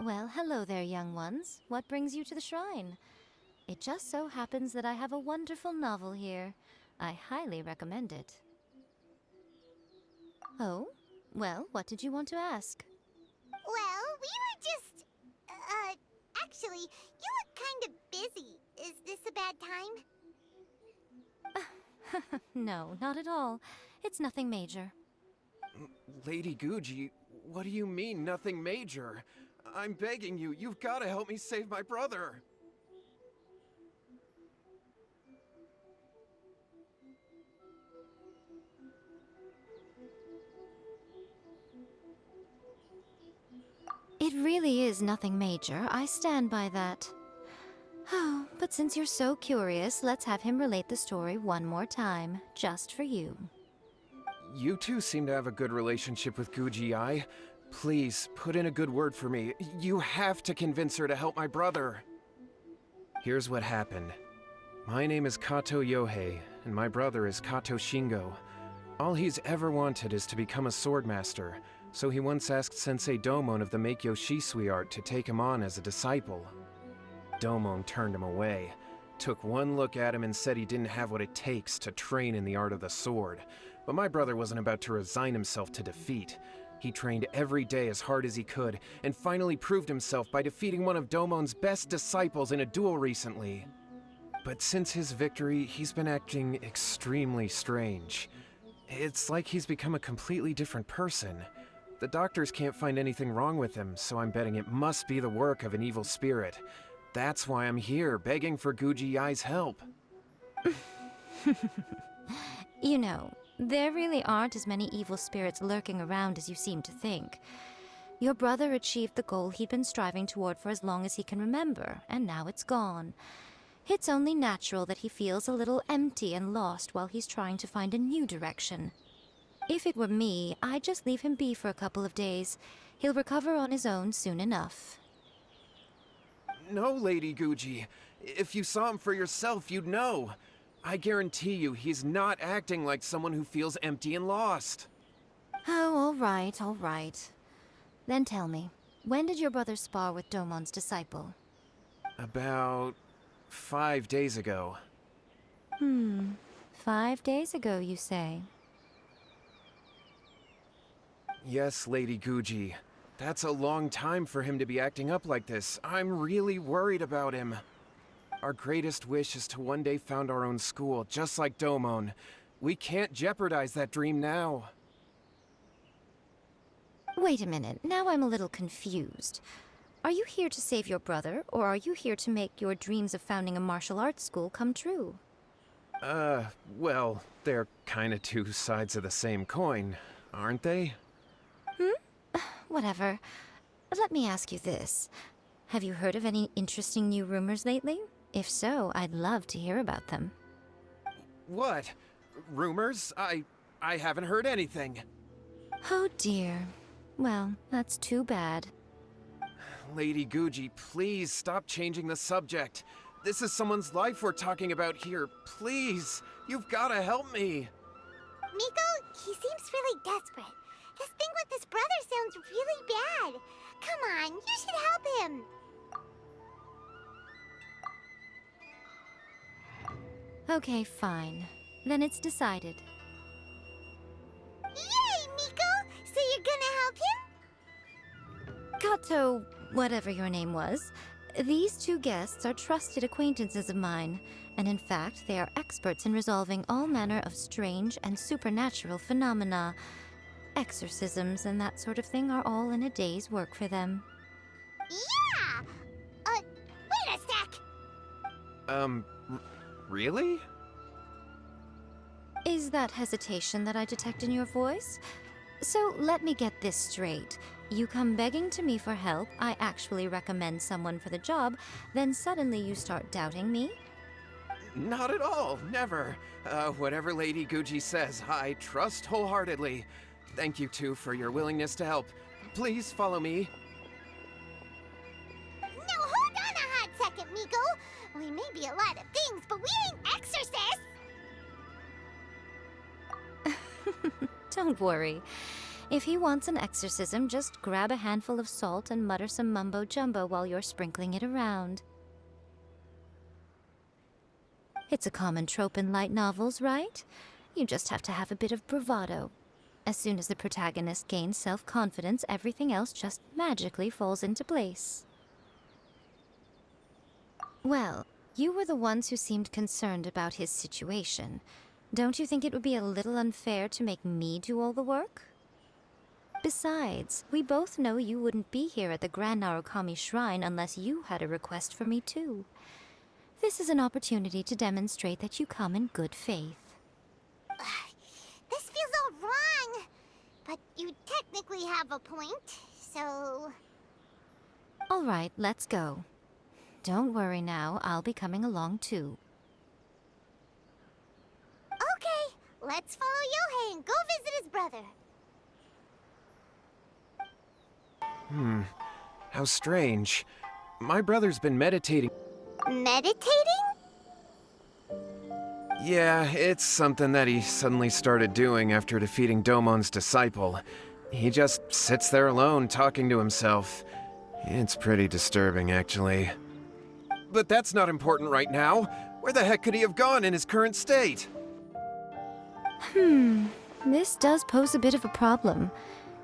Well, hello there, young ones. What brings you to the shrine? It just so happens that I have a wonderful novel here. I highly recommend it. Oh? Well, what did you want to ask? Well, we were just... actually, you look kind of busy. Is this a bad time? No, not at all. It's nothing major. Lady Guji, what do you mean, nothing major? I'm begging you, you've got to help me save my brother. It really is nothing major. I stand by that. Oh, but since you're so curious, let's have him relate the story one more time, just for you. You two seem to have a good relationship with Guji-ai. Please, put in a good word for me. You have to convince her to help my brother. Here's what happened. My name is Kato Yohei, and my brother is Kato Shingo. All he's ever wanted is to become a swordmaster, so he once asked Sensei Domon of the Meikyo Shisui art to take him on as a disciple. Domon turned him away, took one look at him and said he didn't have what it takes to train in the art of the sword. But my brother wasn't about to resign himself to defeat. He trained every day as hard as he could, and finally proved himself by defeating one of Domon's best disciples in a duel recently. But since his victory, he's been acting extremely strange. It's like he's become a completely different person. The doctors can't find anything wrong with him, so I'm betting it must be the work of an evil spirit. That's why I'm here, begging for Guji-ai's help. You know, there really aren't as many evil spirits lurking around as you seem to think. Your brother achieved the goal he'd been striving toward for as long as he can remember, and now it's gone. It's only natural that he feels a little empty and lost while he's trying to find a new direction. If it were me, I'd just leave him be for a couple of days. He'll recover on his own soon enough. No, Lady Guji. If you saw him for yourself, you'd know. I guarantee you he's not acting like someone who feels empty and lost. Oh, all right. Then tell me, when did your brother spar with Domon's disciple? About 5 days ago. 5 days ago, you say? Yes, Lady Guji. That's a long time for him to be acting up like this. I'm really worried about him. Our greatest wish is to one day found our own school, just like Domon. We can't jeopardize that dream now. Wait a minute, now I'm a little confused. Are you here to save your brother, or are you here to make your dreams of founding a martial arts school come true? Well, they're kinda two sides of the same coin, aren't they? Whatever. Let me ask you this. Have you heard of any interesting new rumors lately? If so, I'd love to hear about them. What? Rumors? I haven't heard anything. Oh dear. Well, that's too bad. Lady Guji, please stop changing the subject. This is someone's life we're talking about here. Please, you've gotta help me. Miko, he seems really desperate. His thing with his brother sounds really bad. Come on, you should help him. Okay, fine. Then it's decided. Yay, Miko! So you're gonna help him? Kato, whatever your name was, these two guests are trusted acquaintances of mine, and in fact, they are experts in resolving all manner of strange and supernatural phenomena. Exorcisms and that sort of thing are all in a day's work for them. Yeah! Wait a sec! Really? Is that hesitation that I detect in your voice? So let me get this straight. You come begging to me for help, I actually recommend someone for the job, then suddenly you start doubting me? Not at all, never. Whatever Lady Guji says, I trust wholeheartedly. Thank you two for your willingness to help. Please follow me. No, hold on a hot second, Miko. We may be a lot of things, but we ain't exorcists. Don't worry. If he wants an exorcism, just grab a handful of salt and mutter some mumbo-jumbo while you're sprinkling it around. It's a common trope in light novels, right? You just have to have a bit of bravado. As soon as the protagonist gains self-confidence, everything else just magically falls into place. Well, you were the ones who seemed concerned about his situation. Don't you think it would be a little unfair to make me do all the work? Besides, we both know you wouldn't be here at the Grand Narukami Shrine unless you had a request for me too. This is an opportunity to demonstrate that you come in good faith. This feels all wrong. But you technically have a point, so... All right, let's go. Don't worry now, I'll be coming along too. Okay, let's follow Yohei and go visit his brother. How strange. My brother's been meditating. Meditating? Yeah, it's something that he suddenly started doing after defeating Domon's disciple. He just sits there alone, talking to himself. It's pretty disturbing, actually. But that's not important right now. Where the heck could he have gone in his current state? This does pose a bit of a problem.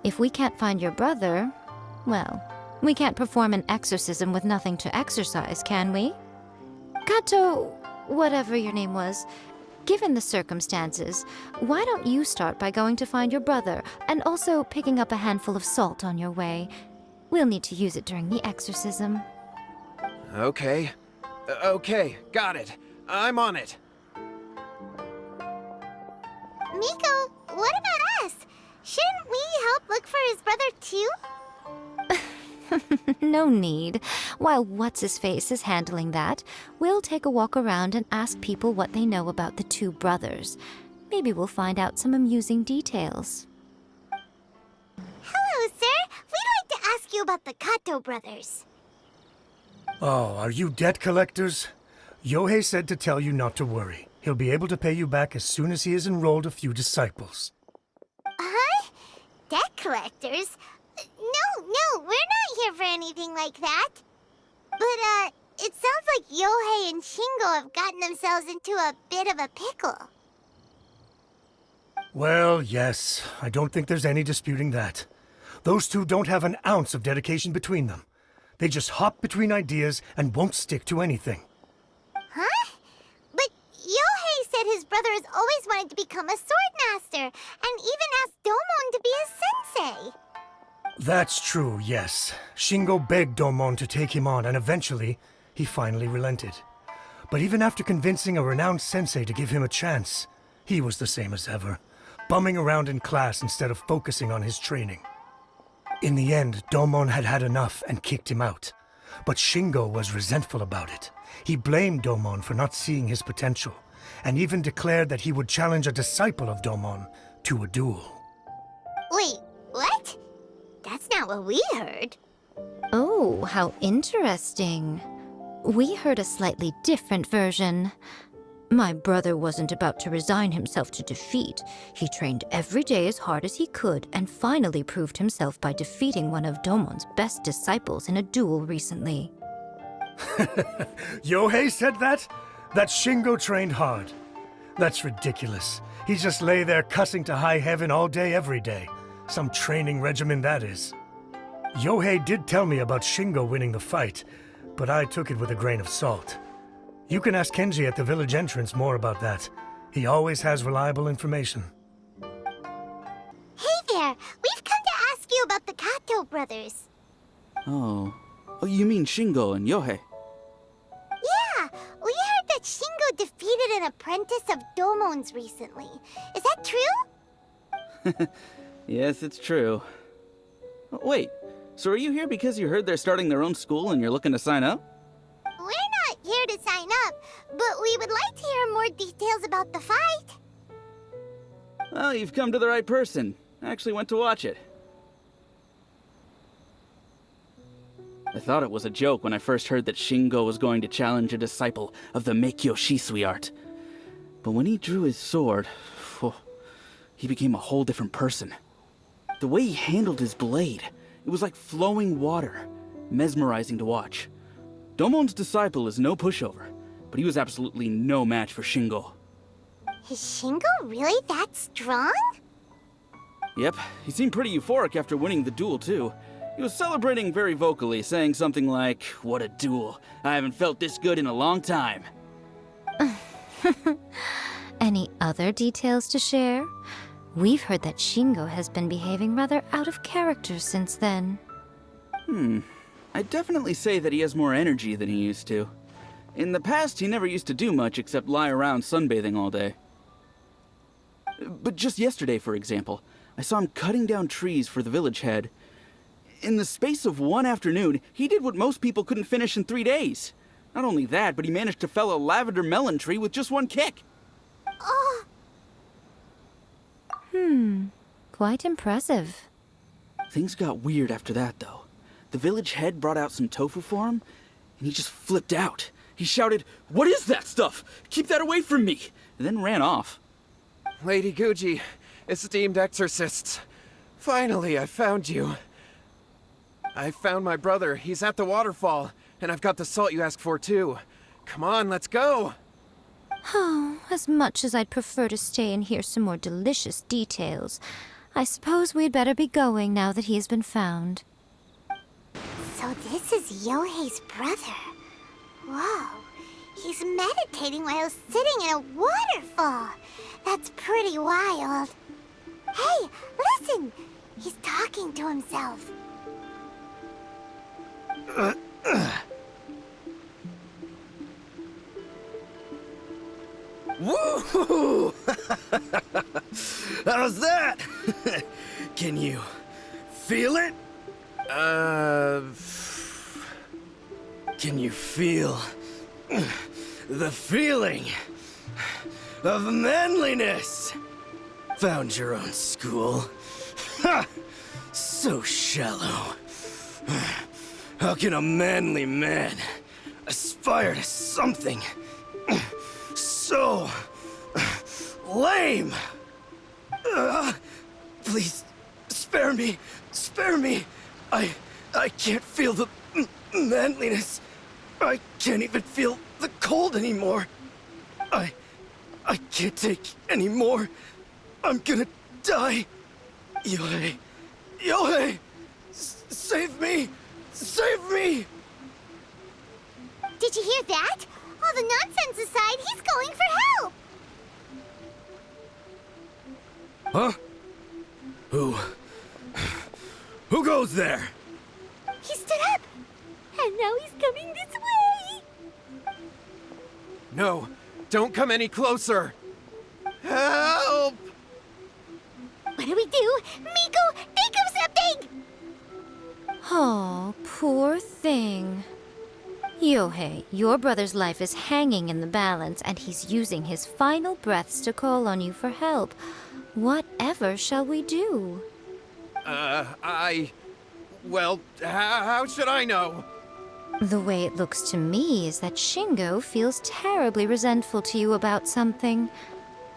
If we can't find your brother, well, we can't perform an exorcism with nothing to exorcise, can we? Kato, whatever your name was, given the circumstances, why don't you start by going to find your brother, and also picking up a handful of salt on your way? We'll need to use it during the exorcism. Okay. Okay, got it. I'm on it. Miko, what about us? Shouldn't we help look for his brother too? No need. While What's-His-Face is handling that, we'll take a walk around and ask people what they know about the two brothers. Maybe we'll find out some amusing details. Hello, sir. We'd like to ask you about the Kato brothers. Oh, are you debt collectors? Yohei said to tell you not to worry. He'll be able to pay you back as soon as he has enrolled a few disciples. Huh? Debt collectors? No, we're not here for anything like that. But, it sounds like Yohei and Shingo have gotten themselves into a bit of a pickle. Well, yes. I don't think there's any disputing that. Those two don't have an ounce of dedication between them. They just hop between ideas and won't stick to anything. Huh? But Yohei said his brother has always wanted to become a sword master, and even asked Domon to be his sensei. That's true, yes. Shingo begged Domon to take him on, and eventually, he finally relented. But even after convincing a renowned sensei to give him a chance, he was the same as ever, bumming around in class instead of focusing on his training. In the end, Domon had had enough and kicked him out. But Shingo was resentful about it. He blamed Domon for not seeing his potential, and even declared that he would challenge a disciple of Domon to a duel. Wait, what? That's not what we heard. Oh, how interesting. We heard a slightly different version. My brother wasn't about to resign himself to defeat. He trained every day as hard as he could and finally proved himself by defeating one of Domon's best disciples in a duel recently. Yohei said that? That Shingo trained hard. That's ridiculous. He just lay there cussing to high heaven all day every day. Some training regimen that is. Yohei did tell me about Shingo winning the fight, but I took it with a grain of salt. You can ask Kenji at the village entrance more about that. He always has reliable information. Hey there, we've come to ask you about the Kato brothers. Oh, you mean Shingo and Yohei? Yeah, we heard that Shingo defeated an apprentice of Domon's recently. Is that true? Yes, it's true. Wait, so are you here because you heard they're starting their own school and you're looking to sign up? We're not here to sign up, but we would like to hear more details about the fight. Well, you've come to the right person. I actually went to watch it. I thought it was a joke when I first heard that Shingo was going to challenge a disciple of the Meikyo Shisui art. But when he drew his sword, he became a whole different person. The way he handled his blade, it was like flowing water, mesmerizing to watch. Domon's disciple is no pushover, but he was absolutely no match for Shingo. Is Shingo really that strong? Yep, he seemed pretty euphoric after winning the duel, too. He was celebrating very vocally, saying something like, "What a duel. I haven't felt this good in a long time." Any other details to share? We've heard that Shingo has been behaving rather out of character since then. I'd definitely say that he has more energy than he used to. In the past, he never used to do much except lie around sunbathing all day. But just yesterday, for example, I saw him cutting down trees for the village head. In the space of one afternoon, he did what most people couldn't finish in 3 days. Not only that, but he managed to fell a lavender melon tree with just one kick. Oh, Quite impressive. Things got weird after that, though. The village head brought out some tofu for him, and he just flipped out. He shouted, "What is that stuff? Keep that away from me!" and then ran off. Lady Guji, esteemed exorcists. Finally, I found you. I found my brother. He's at the waterfall, and I've got the salt you asked for, too. Come on, let's go! Oh, as much as I'd prefer to stay and hear some more delicious details, I suppose we'd better be going now that he has been found. so this is Yohei's brother. Whoa, he's meditating while sitting in a waterfall. That's pretty wild. Hey, listen! He's talking to himself. Woo! How's that? Can you feel it? Can you feel the feeling of manliness? Found your own school? Ha! So shallow. How can a manly man aspire to something so lame? Please, spare me. Spare me. I can't feel the manliness. I can't even feel the cold anymore. I can't take any more. I'm gonna die. Yohei. Yohei! Save me! Save me! Did you hear that? All the nonsense aside, he's going for help! Huh? Who goes there? He stood up! And now he's coming this way! No, don't come any closer! Help! What do we do? Miko, think of something! Oh, poor thing. Yohei, your brother's life is hanging in the balance, and he's using his final breaths to call on you for help. Whatever shall we do? Well, how should I know? The way it looks to me is that Shingo feels terribly resentful to you about something.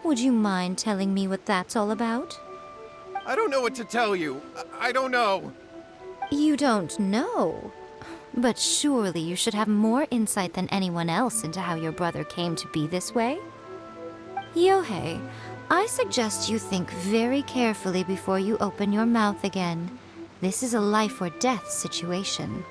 Would you mind telling me what that's all about? I don't know what to tell you. I don't know. You don't know? But surely you should have more insight than anyone else into how your brother came to be this way? Yohei, I suggest you think very carefully before you open your mouth again. This is a life or death situation.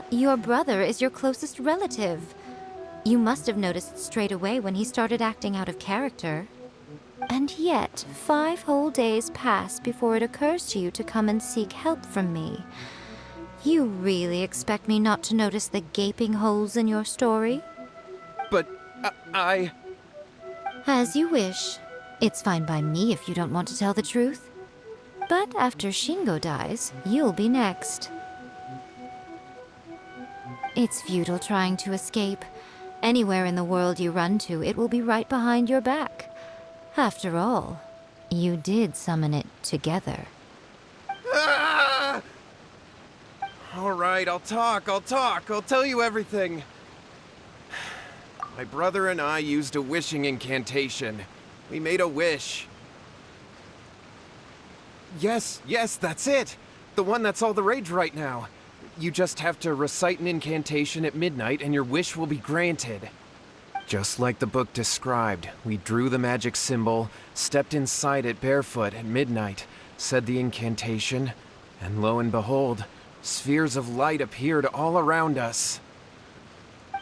Your brother is your closest relative. You must have noticed straight away when he started acting out of character. And yet, 5 whole days pass before it occurs to you to come and seek help from me. You really expect me not to notice the gaping holes in your story? But I... As you wish. It's fine by me if you don't want to tell the truth. But after Shingo dies, you'll be next. It's futile trying to escape. Anywhere in the world you run to, it will be right behind your back. After all, you did summon it together. Ah! All right, I'll talk. I'll tell you everything. My brother and I used a wishing incantation. We made a wish. Yes, that's it! The one that's all the rage right now. You just have to recite an incantation at midnight and your wish will be granted. Just like the book described, we drew the magic symbol, stepped inside it barefoot at midnight, said the incantation, and lo and behold, spheres of light appeared all around us.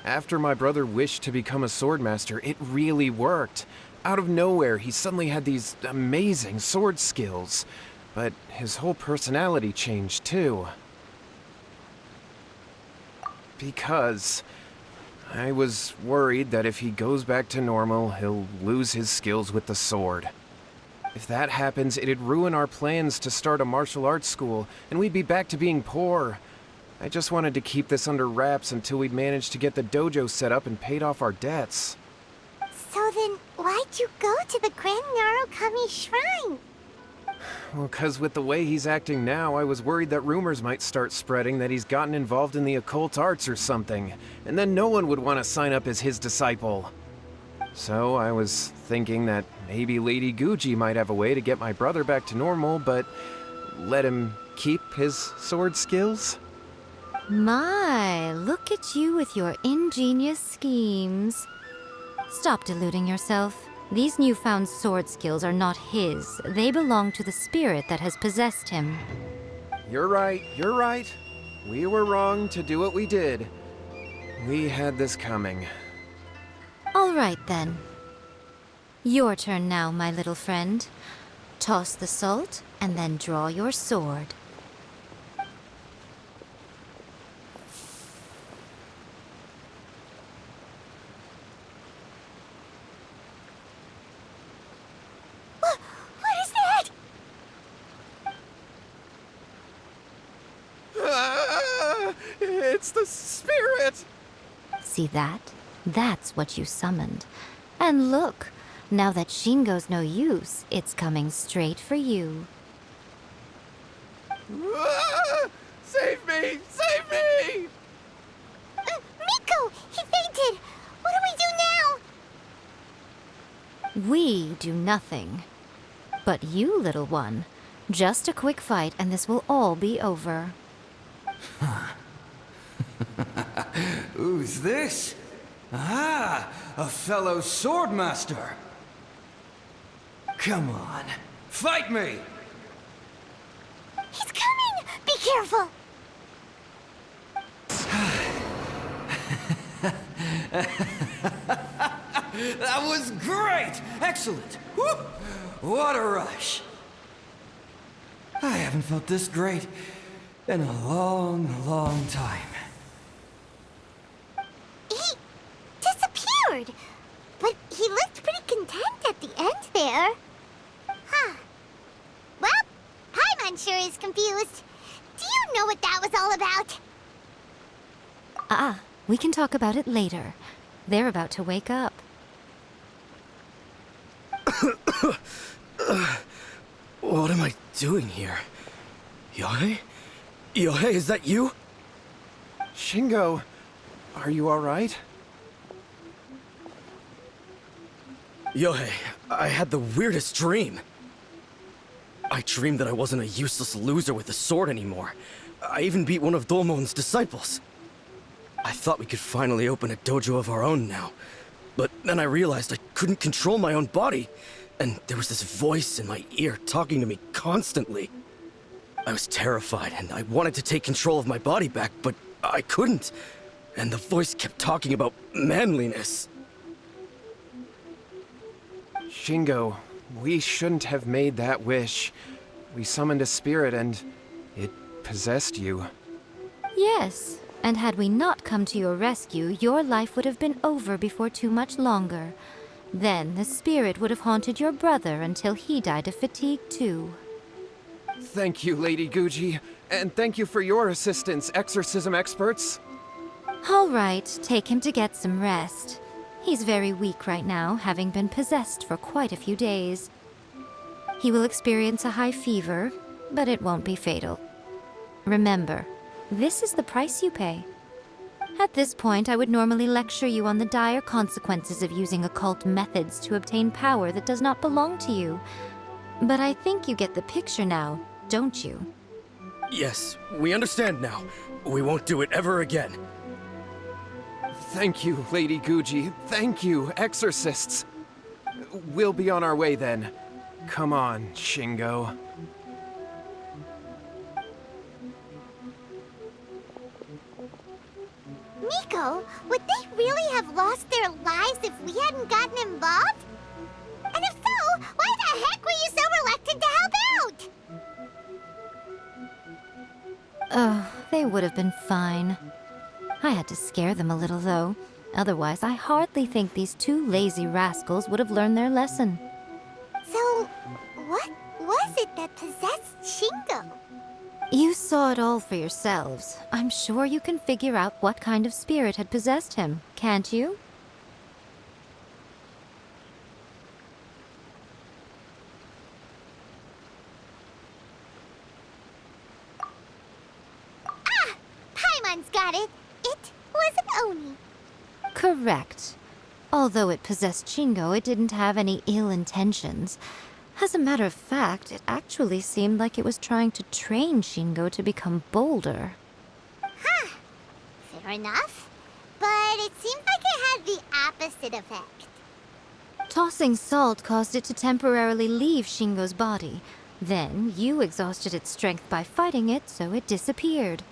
After my brother wished to become a swordmaster, it really worked. Out of nowhere, he suddenly had these amazing sword skills, but his whole personality changed too. Because I was worried that if he goes back to normal, he'll lose his skills with the sword. If that happens, it'd ruin our plans to start a martial arts school, and we'd be back to being poor. I just wanted to keep this under wraps until we'd managed to get the dojo set up and paid off our debts. So then, why'd you go to the Grand Narukami Shrine? Well, 'cause with the way he's acting now, I was worried that rumors might start spreading that he's gotten involved in the occult arts or something, and then no one would want to sign up as his disciple. So I was thinking that maybe Lady Guji might have a way to get my brother back to normal, but let him keep his sword skills? My, look at you with your ingenious schemes. Stop deluding yourself. These newfound sword skills are not his. They belong to the spirit that has possessed him. You're right. We were wrong to do what we did. We had this coming. All right, then. Your turn now, my little friend. Toss the salt, and then draw your sword. What is that? It's the spirit! See that? That's what you summoned. And look, now that Shingo's no use, it's coming straight for you. Save me! Save me! Miko! He fainted! What do we do now? We do nothing. But you, little one, just a quick fight and this will all be over. Who's this? Ah, a fellow swordmaster. Come on, fight me! He's coming! Be careful! That was great! Excellent! Woo! What a rush! I haven't felt this great in a long, long time. He disappeared! But he looked pretty content at the end there. Huh. Well, Paimon sure is confused. Do you know what that was all about? We can talk about it later. They're about to wake up. What am I doing here? Yohei? Yohei, is that you? Shingo, are you alright? Yohei, I had the weirdest dream. I dreamed that I wasn't a useless loser with a sword anymore. I even beat one of Domon's disciples. I thought we could finally open a dojo of our own now. But then I realized I couldn't control my own body. And there was this voice in my ear talking to me constantly. I was terrified and I wanted to take control of my body back, but I couldn't. And the voice kept talking about manliness. Shingo, we shouldn't have made that wish. We summoned a spirit and it possessed you. Yes, and had we not come to your rescue, your life would have been over before too much longer. Then the spirit would have haunted your brother until he died of fatigue too. Thank you, Lady Guji, and thank you for your assistance, exorcism experts. All right, take him to get some rest. He's very weak right now, having been possessed for quite a few days. He will experience a high fever, but it won't be fatal. Remember, this is the price you pay. At this point, I would normally lecture you on the dire consequences of using occult methods to obtain power that does not belong to you. But I think you get the picture now, don't you? Yes, we understand now. We won't do it ever again. Thank you, Lady Guji. Thank you, exorcists. We'll be on our way then. Come on, Shingo. Miko, would they really have lost their lives if we hadn't gotten involved? And if so, why the heck were you so reluctant to help out? Oh, they would have been fine. I had to scare them a little, though. Otherwise, I hardly think these two lazy rascals would have learned their lesson. So, what was it that possessed Shingo? You saw it all for yourselves. I'm sure you can figure out what kind of spirit had possessed him, can't you? Paimon's got it. It was an Oni. Correct. Although it possessed Shingo, it didn't have any ill intentions. As a matter of fact, it actually seemed like it was trying to train Shingo to become bolder. Huh. Fair enough. But it seemed like it had the opposite effect. Tossing salt caused it to temporarily leave Shingo's body. Then, you exhausted its strength by fighting it, so it disappeared.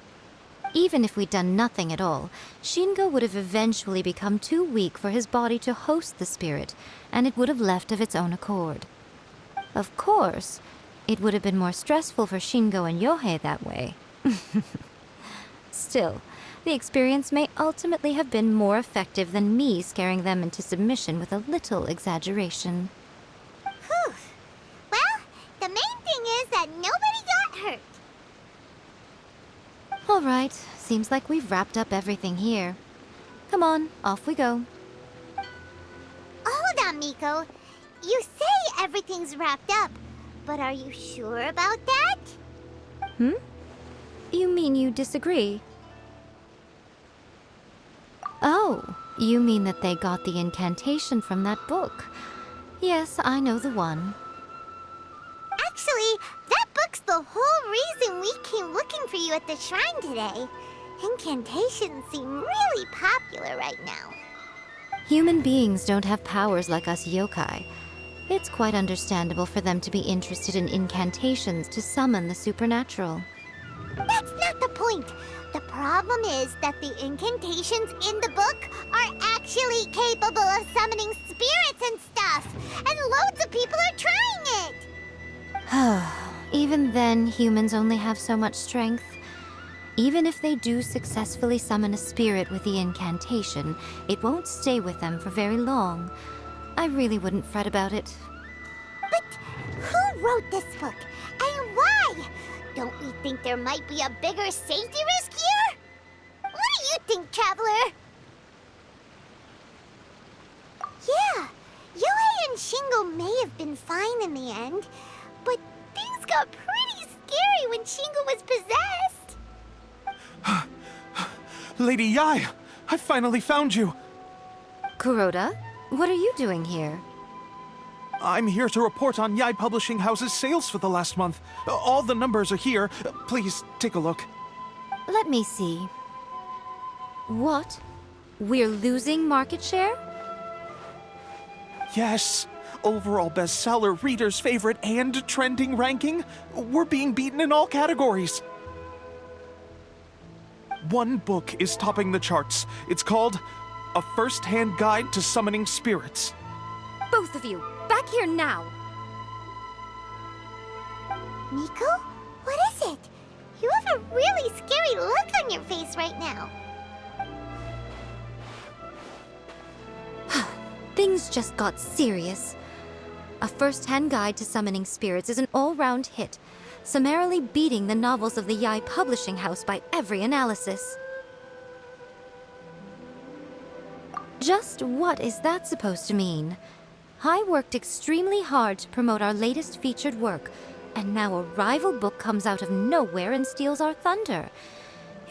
Even if we'd done nothing at all, Shingo would have eventually become too weak for his body to host the spirit, and it would have left of its own accord. Of course, it would have been more stressful for Shingo and Yohei that way. Still, the experience may ultimately have been more effective than me scaring them into submission with a little exaggeration. Whew. Well, the main thing is that nobody got hurt. All right, seems like we've wrapped up everything here. Come on, off we go. Hold on, Miko. You say everything's wrapped up, but are you sure about that? You mean you disagree? Oh, you mean that they got the incantation from that book. Yes, I know the one. Actually, that book's the whole reason we came looking for you at the shrine today. Incantations seem really popular right now. Human beings don't have powers like us yokai. It's quite understandable for them to be interested in incantations to summon the supernatural. That's not the point. The problem is that the incantations in the book are actually capable of summoning spirits and stuff, and loads of people are trying it. Even then, humans only have so much strength. Even if they do successfully summon a spirit with the incantation, it won't stay with them for very long. I really wouldn't fret about it. But who wrote this book, and why? Don't we think there might be a bigger safety risk here? What do you think, Traveler? Yeah, Yohei and Shingo may have been fine in the end, but things got pretty scary when Shingo was possessed. Lady Yai, I finally found you. Kuroda, what are you doing here? I'm here to report on Yai Publishing House's sales for the last month. All the numbers are here. Please take a look. Let me see. What? We're losing market share? Yes. Overall bestseller, reader's favorite, and trending ranking. We're being beaten in all categories. One book is topping the charts. It's called A First-Hand Guide to Summoning Spirits. Both of you, back here now! Miko? What is it? You have a really scary look on your face right now. Things just got serious. A First-Hand Guide to Summoning Spirits is an all-round hit, summarily beating the novels of the Yai Publishing House by every analysis. Just what is that supposed to mean? I worked extremely hard to promote our latest featured work, and now a rival book comes out of nowhere and steals our thunder.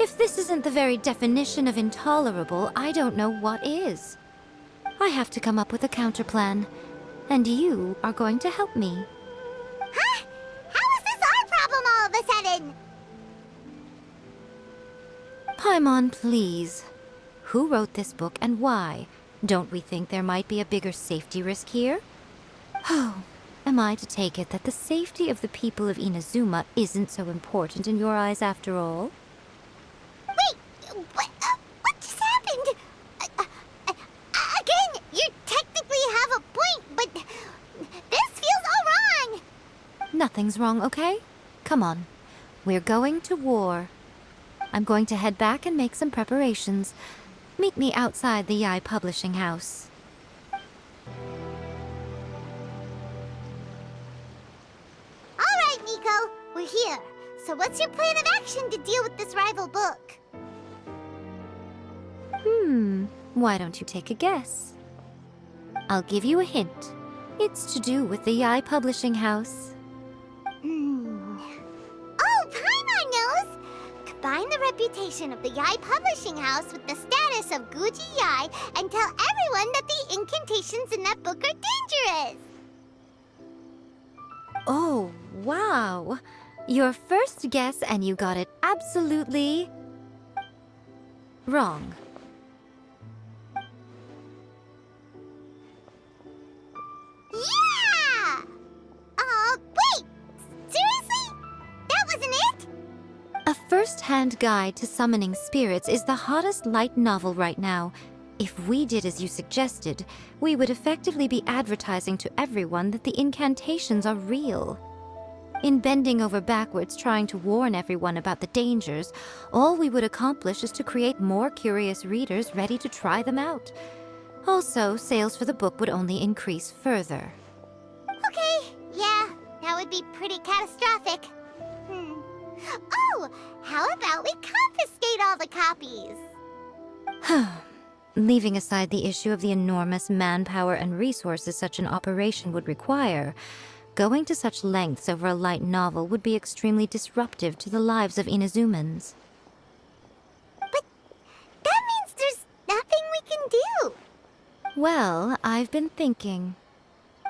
If this isn't the very definition of intolerable, I don't know what is. I have to come up with a counterplan, and you are going to help me. Huh? How is this our problem all of a sudden? Paimon, please. Who wrote this book and why? Don't we think there might be a bigger safety risk here? Oh, am I to take it that the safety of the people of Inazuma isn't so important in your eyes after all? Wait, what just happened? Again, you technically have a point, but this feels all wrong. Nothing's wrong, okay? Come on. We're going to war. I'm going to head back and make some preparations. Meet me outside the Yai Publishing House. All right, Miko, we're here. So what's your plan of action to deal with this rival book? Why don't you take a guess? I'll give you a hint. It's to do with the Yai Publishing House. Oh, Paimon knows! Combine the reputation of the Yai Publishing House with the status of Guji Yai and tell everyone that the incantations in that book are dangerous! Oh, wow. Your first guess and you got it absolutely wrong. Yeah! Wait! Seriously? That wasn't it? A first-hand guide to summoning spirits is the hottest light novel right now. If we did as you suggested, we would effectively be advertising to everyone that the incantations are real. In bending over backwards trying to warn everyone about the dangers, all we would accomplish is to create more curious readers ready to try them out. Also, sales for the book would only increase further. Okay, yeah, that would be pretty catastrophic. Oh, how about we confiscate all the copies? Leaving aside the issue of the enormous manpower and resources such an operation would require, going to such lengths over a light novel would be extremely disruptive to the lives of Inazumans. But that means there's nothing we can do. Well, I've been thinking.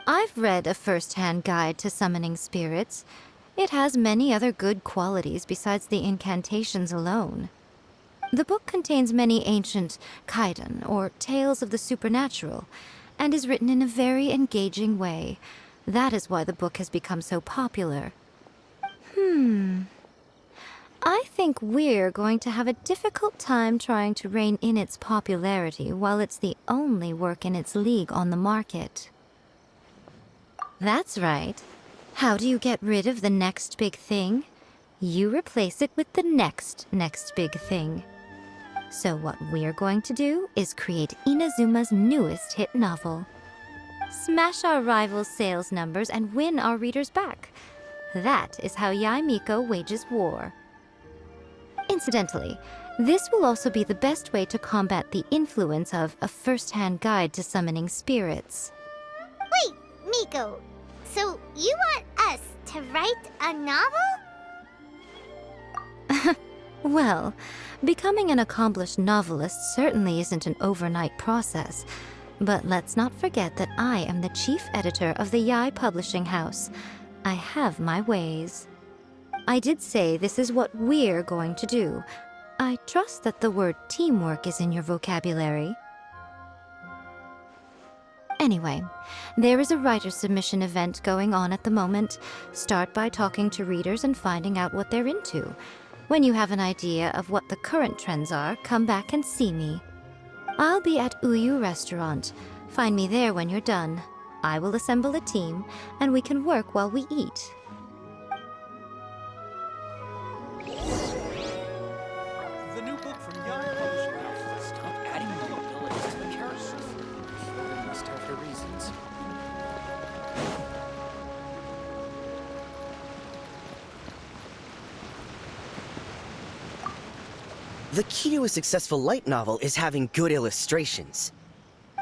I've read a first-hand guide to summoning spirits. It has many other good qualities besides the incantations alone. The book contains many ancient kaidan, or tales of the supernatural, and is written in a very engaging way. That is why the book has become so popular. I think we're going to have a difficult time trying to rein in its popularity while it's the only work in its league on the market. That's right. How do you get rid of the next big thing? You replace it with the next big thing. So what we're going to do is create Inazuma's newest hit novel. Smash our rivals' sales numbers and win our readers back. That is how Yai Miko wages war. Incidentally, this will also be the best way to combat the influence of a first-hand guide to summoning spirits. Wait, Miko, so you want us to write a novel? Well, becoming an accomplished novelist certainly isn't an overnight process. But let's not forget that I am the chief editor of the Yai Publishing House. I have my ways. I did say this is what we're going to do. I trust that the word teamwork is in your vocabulary. Anyway, there is a writer's submission event going on at the moment. Start by talking to readers and finding out what they're into. When you have an idea of what the current trends are, come back and see me. I'll be at Uyu Restaurant. Find me there when you're done. I will assemble a team, and we can work while we eat. The new book from Yai Publishing House. Stop adding new abilities to the characters. They must have their reasons. The key to a successful light novel is having good illustrations.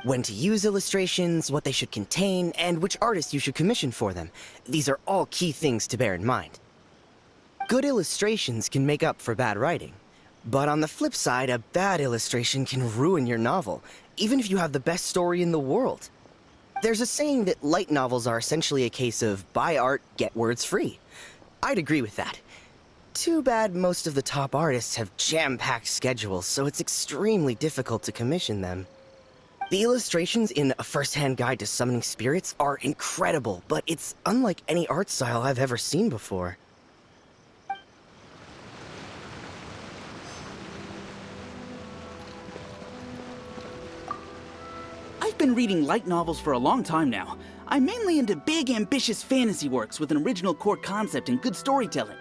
When to use illustrations, what they should contain, and which artist you should commission for them. These are all key things to bear in mind. Good illustrations can make up for bad writing. But on the flip side, a bad illustration can ruin your novel, even if you have the best story in the world. There's a saying that light novels are essentially a case of buy art, get words free. I'd agree with that. Too bad most of the top artists have jam-packed schedules, so it's extremely difficult to commission them. The illustrations in A First-Hand Guide to Summoning Spirits are incredible, but it's unlike any art style I've ever seen before. I've been reading light novels for a long time now. I'm mainly into big, ambitious fantasy works with an original core concept and good storytelling.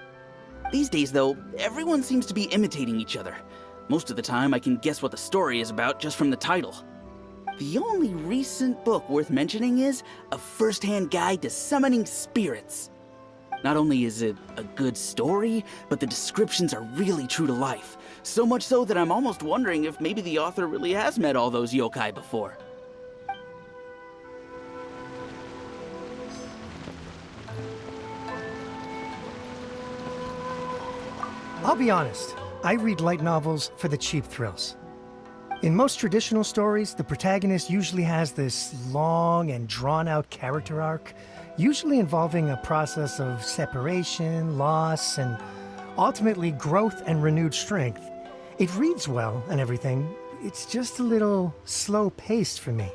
These days, though, everyone seems to be imitating each other. Most of the time, I can guess what the story is about just from the title. The only recent book worth mentioning is A First-Hand Guide to Summoning Spirits. Not only is it a good story, but the descriptions are really true to life. So much so that I'm almost wondering if maybe the author really has met all those yokai before. I'll be honest, I read light novels for the cheap thrills. In most traditional stories, the protagonist usually has this long and drawn-out character arc, usually involving a process of separation, loss, and ultimately growth and renewed strength. It reads well and everything, it's just a little slow-paced for me.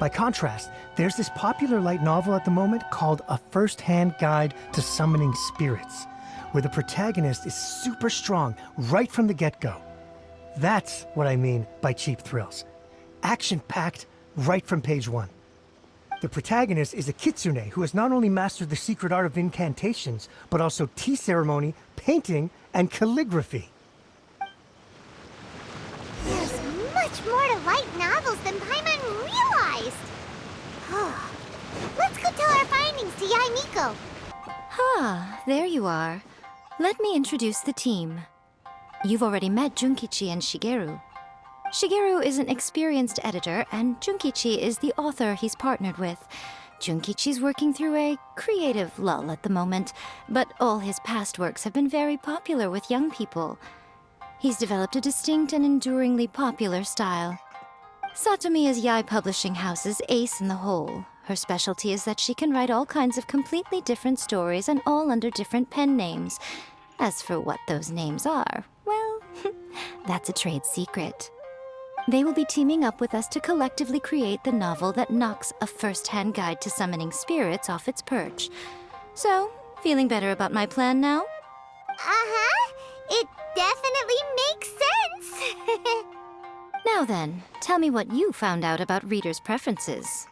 By contrast, there's this popular light novel at the moment called A First-Hand Guide to Summoning Spirits, where the protagonist is super strong right from the get-go. That's what I mean by cheap thrills. Action-packed right from page one. The protagonist is a kitsune who has not only mastered the secret art of incantations, but also tea ceremony, painting, and calligraphy. There's much more to light novels than Paimon realized. Let's go tell our findings to Yaimiko. Ah, there you are. Let me introduce the team. You've already met Junkichi and Shigeru. Shigeru is an experienced editor, and Junkichi is the author he's partnered with. Junkichi's working through a creative lull at the moment, but all his past works have been very popular with young people. He's developed a distinct and enduringly popular style. Satomi is Yae Publishing House's ace in the hole. Her specialty is that she can write all kinds of completely different stories and all under different pen names. As for what those names are, well, that's a trade secret. They will be teaming up with us to collectively create the novel that knocks A First-Hand Guide to Summoning Spirits off its perch. So, feeling better about my plan now? Uh-huh. It definitely makes sense. Now then, tell me what you found out about readers' preferences.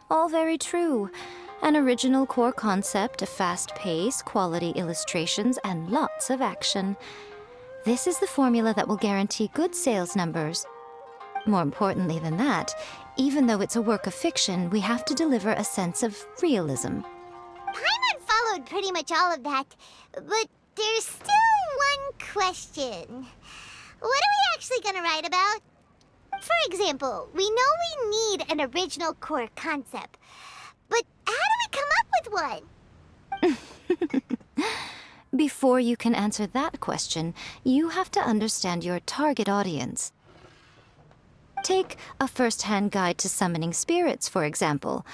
All very true. An original core concept, a fast pace, quality illustrations, and lots of action. This is the formula that will guarantee good sales numbers. More importantly than that, even though it's a work of fiction, we have to deliver a sense of realism. Paimon followed pretty much all of that, but there's still one question. What are we actually gonna write about? For example, we know we need an original core concept, but how do we come up with one? Before you can answer that question, you have to understand your target audience. Take A First-Hand Guide to Summoning Spirits, for example.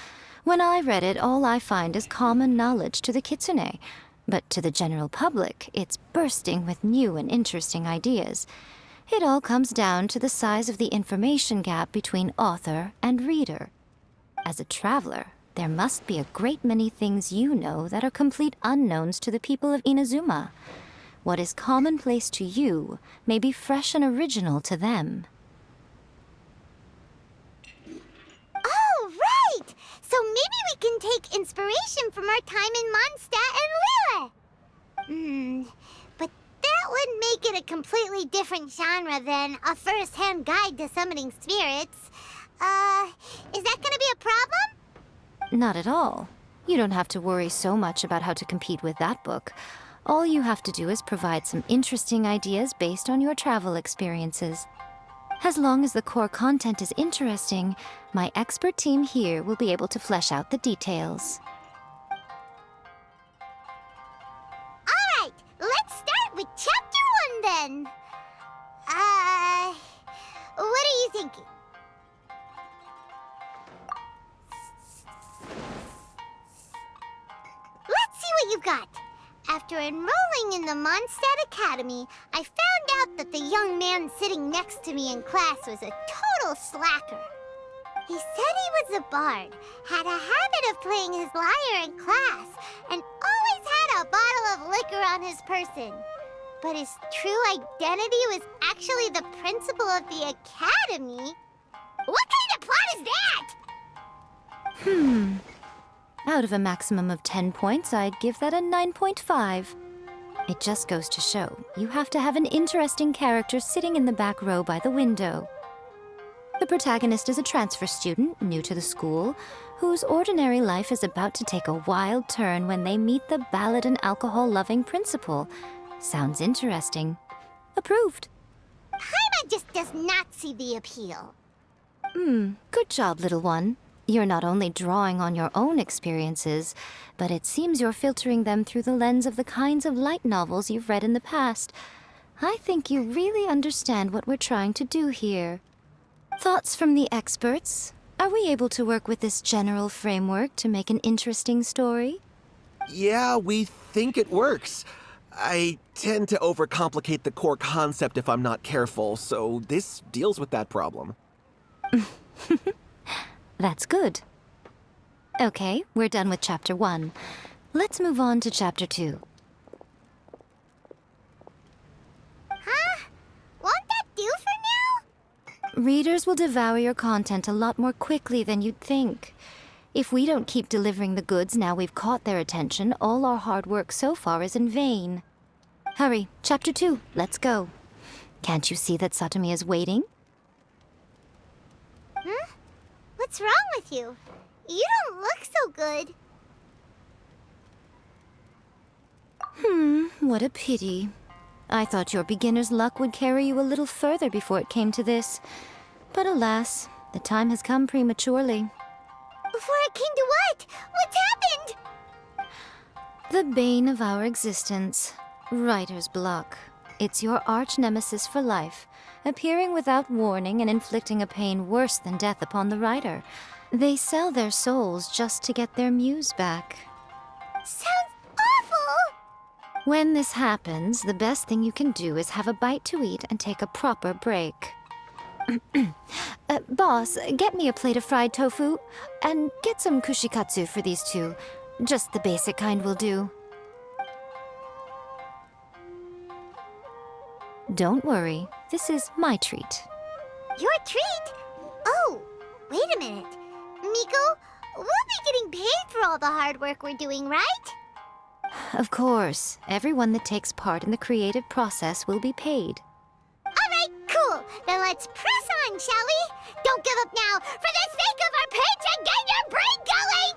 When I read it, all I find is common knowledge to the kitsune, but to the general public, it's bursting with new and interesting ideas. It all comes down to the size of the information gap between author and reader. As a traveler, there must be a great many things you know that are complete unknowns to the people of Inazuma. What is commonplace to you may be fresh and original to them. Oh, right! So maybe we can take inspiration from our time in Mondstadt and Liyue. But that would make it a completely different genre than A First-Hand Guide to Summoning Spirits. Is that gonna be a problem? Not at all. You don't have to worry so much about how to compete with that book. All you have to do is provide some interesting ideas based on your travel experiences. As long as the core content is interesting, my expert team here will be able to flesh out the details. then. What are you thinking? Let's see what you've got. After enrolling in the Mondstadt Academy, I found out that the young man sitting next to me in class was a total slacker. He said he was a bard, had a habit of playing his lyre in class, and always had a bottle of liquor on his person. But his true identity was actually the principal of the academy? What kind of plot is that? Out of a maximum of 10 points, I'd give that a 9.5. It just goes to show, you have to have an interesting character sitting in the back row by the window. The protagonist is a transfer student, new to the school, whose ordinary life is about to take a wild turn when they meet the ballad and alcohol-loving principal. Sounds interesting. Approved. Paimon just does not see the appeal. Good job, little one. You're not only drawing on your own experiences, but it seems you're filtering them through the lens of the kinds of light novels you've read in the past. I think you really understand what we're trying to do here. Thoughts from the experts? Are we able to work with this general framework to make an interesting story? Yeah, we think it works. I tend to overcomplicate the core concept if I'm not careful, so this deals with that problem. That's good. Okay, we're done with Chapter 1. Let's move on to Chapter 2. Huh? Won't that do for now? Readers will devour your content a lot more quickly than you'd think. If we don't keep delivering the goods now we've caught their attention, all our hard work so far is in vain. Hurry, Chapter 2, let's go. Can't you see that Satomi is waiting? What's wrong with you? You don't look so good. What a pity. I thought your beginner's luck would carry you a little further before it came to this. But alas, the time has come prematurely. Before it came to what? What's happened? The bane of our existence, writer's block. It's your arch-nemesis for life, appearing without warning and inflicting a pain worse than death upon the writer. They sell their souls just to get their muse back. Sounds awful! When this happens, the best thing you can do is have a bite to eat and take a proper break. Boss, get me a plate of fried tofu, and get some kushikatsu for these two. Just the basic kind will do. Don't worry, this is my treat. Your treat? Oh, wait a minute. Miko, we'll be getting paid for all the hard work we're doing, right? Of course, everyone that takes part in the creative process will be paid. Alright, cool. Then let's press on, shall we? Don't give up now. For the sake of our patron, get your brain going!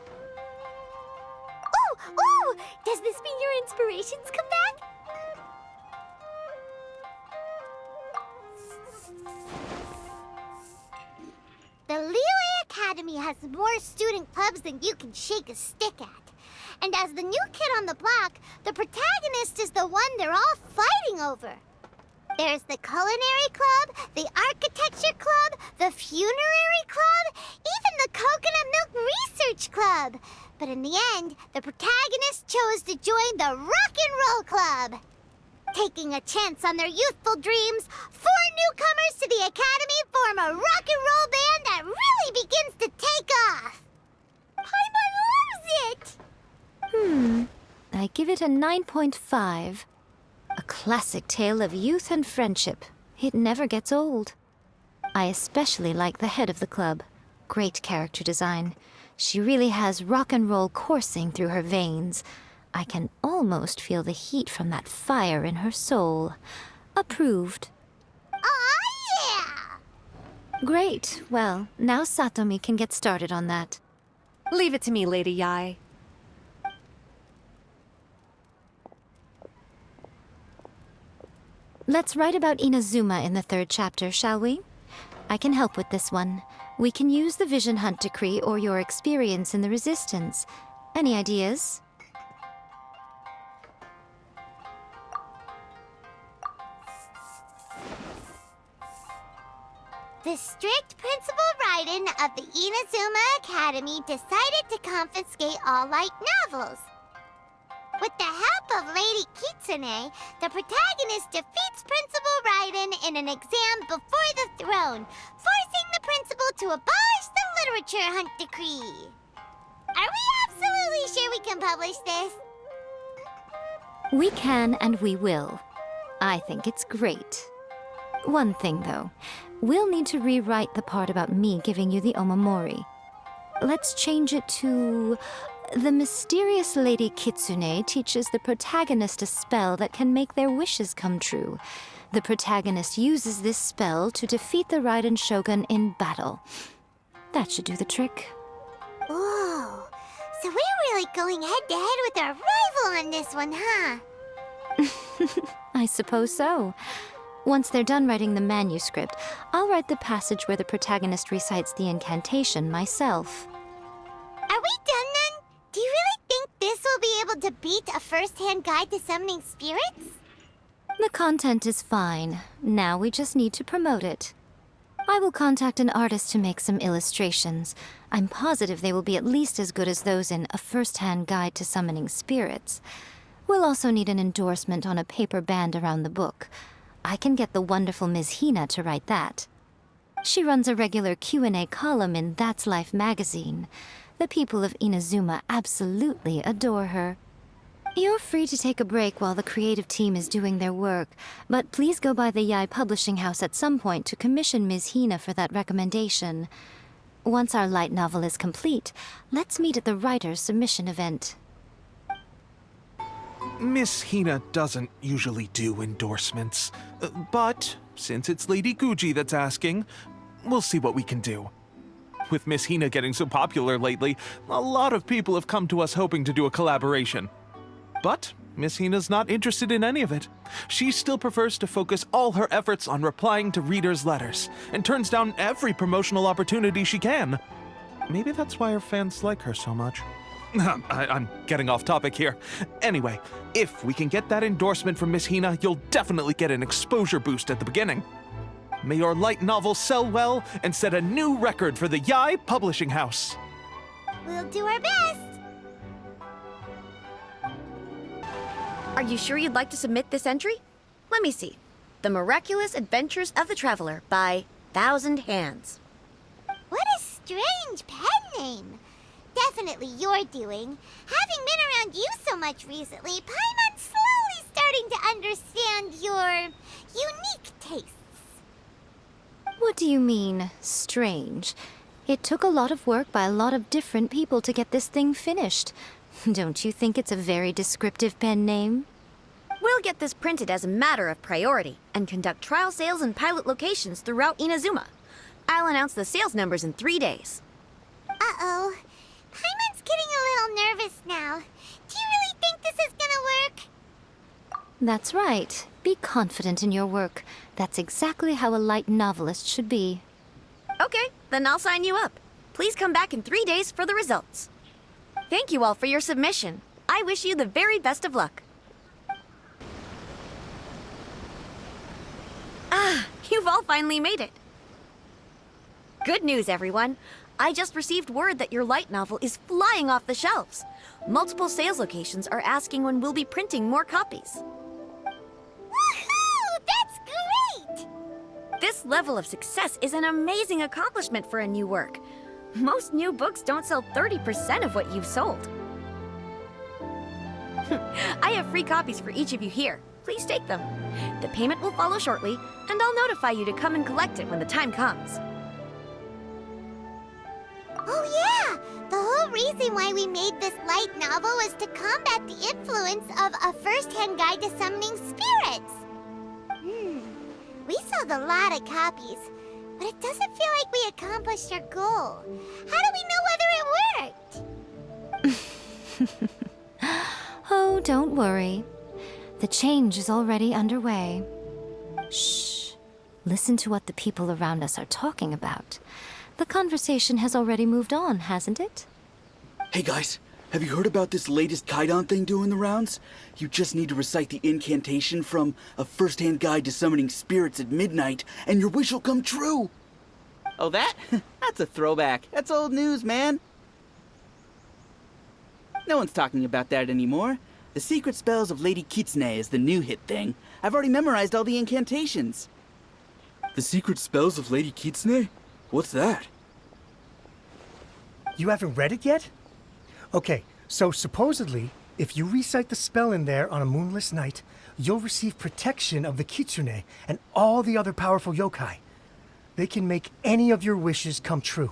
Ooh! Does this mean your inspirations come back? The Liyue Academy has more student clubs than you can shake a stick at. And as the new kid on the block, the protagonist is the one they're all fighting over. There's the Culinary Club, the Architecture Club, the Funerary Club, even the Coconut Milk Research Club. But in the end, the protagonist chose to join the Rock and Roll Club. Taking a chance on their youthful dreams, 4 newcomers to the Academy form a rock and roll band that really begins to take off. Paimon loves it! I give it a 9.5. A classic tale of youth and friendship. It never gets old. I especially like the head of the club. Great character design. She really has rock and roll coursing through her veins. I can almost feel the heat from that fire in her soul. Approved. Aw, yeah! Great. Well, now Satomi can get started on that. Leave it to me, Lady Yae. Let's write about Inazuma in the 3rd chapter, shall we? I can help with this one. We can use the Vision Hunt Decree or your experience in the Resistance. Any ideas? The strict Principal Raiden of the Inazuma Academy decided to confiscate all light novels. With the help of Lady Kitsune, the protagonist defeats Principal Raiden in an exam before the throne, forcing the principal to abolish the literature hunt decree. Are we absolutely sure we can publish this? We can and we will. I think it's great. One thing, though. We'll need to rewrite the part about me giving you the Omamori. Let's change it to... The mysterious Lady Kitsune teaches the protagonist a spell that can make their wishes come true. The protagonist uses this spell to defeat the Raiden Shogun in battle. That should do the trick. Whoa, so we're really going head-to-head with our rival on this one, huh? I suppose so. Once they're done writing the manuscript, I'll write the passage where the protagonist recites the incantation myself. Are we done then? Do you really think this will be able to beat a first-hand guide to summoning spirits? The content is fine. Now we just need to promote it. I will contact an artist to make some illustrations. I'm positive they will be at least as good as those in A First-Hand Guide to Summoning Spirits. We'll also need an endorsement on a paper band around the book. I can get the wonderful Ms. Hina to write that. She runs a regular Q&A column in That's Life magazine. The people of Inazuma absolutely adore her. You're free to take a break while the creative team is doing their work, but please go by the Yae Publishing House at some point to commission Ms. Hina for that recommendation. Once our light novel is complete, let's meet at the writer's submission event. Miss Hina doesn't usually do endorsements, but since it's Lady Guji that's asking, we'll see what we can do. With Miss Hina getting so popular lately, a lot of people have come to us hoping to do a collaboration. But Miss Hina's not interested in any of it. She still prefers to focus all her efforts on replying to readers' letters, and turns down every promotional opportunity she can. Maybe that's why her fans like her so much. I'm getting off topic here. Anyway, if we can get that endorsement from Miss Hina, you'll definitely get an exposure boost at the beginning. May your light novel sell well and set a new record for the Yae Publishing House. We'll do our best. Are you sure you'd like to submit this entry? Let me see. The Miraculous Adventures of the Traveler by Thousand Hands. What a strange pen name. Definitely your doing. Having been around you so much recently, Paimon's slowly starting to understand your unique tastes. What do you mean, strange? It took a lot of work by a lot of different people to get this thing finished. Don't you think it's a very descriptive pen name? We'll get this printed as a matter of priority and conduct trial sales in pilot locations throughout Inazuma. I'll announce the sales numbers in 3 days. Uh-oh. Paimon's getting a little nervous now. Do you really think this is gonna work? That's right. Be confident in your work. That's exactly how a light novelist should be. Okay, then I'll sign you up. Please come back in 3 days for the results. Thank you all for your submission. I wish you the very best of luck. Ah, you've all finally made it. Good news, everyone. I just received word that your light novel is flying off the shelves. Multiple sales locations are asking when we'll be printing more copies. Woohoo! That's great! This level of success is an amazing accomplishment for a new work. Most new books don't sell 30% of what you've sold. I have free copies for each of you here. Please take them. The payment will follow shortly, and I'll notify you to come and collect it when the time comes. Oh yeah! The whole reason why we made this light novel was to combat the influence of A First-Hand Guide to Summoning Spirits. We sold a lot of copies, but it doesn't feel like we accomplished our goal. How do we know whether it worked? Oh, don't worry. The change is already underway. Shh. Listen to what the people around us are talking about. The conversation has already moved on, hasn't it? Hey guys, have you heard about this latest Kaidan thing doing the rounds? You just need to recite the incantation from A First-Hand Guide to Summoning Spirits at midnight, and your wish will come true! Oh, that? That's a throwback. That's old news, man. No one's talking about that anymore. The Secret Spells of Lady Kitsune is the new hit thing. I've already memorized all the incantations. The Secret Spells of Lady Kitsune? What's that? You haven't read it yet? Okay, so supposedly, if you recite the spell in there on a moonless night, you'll receive protection of the Kitsune and all the other powerful yokai. They can make any of your wishes come true.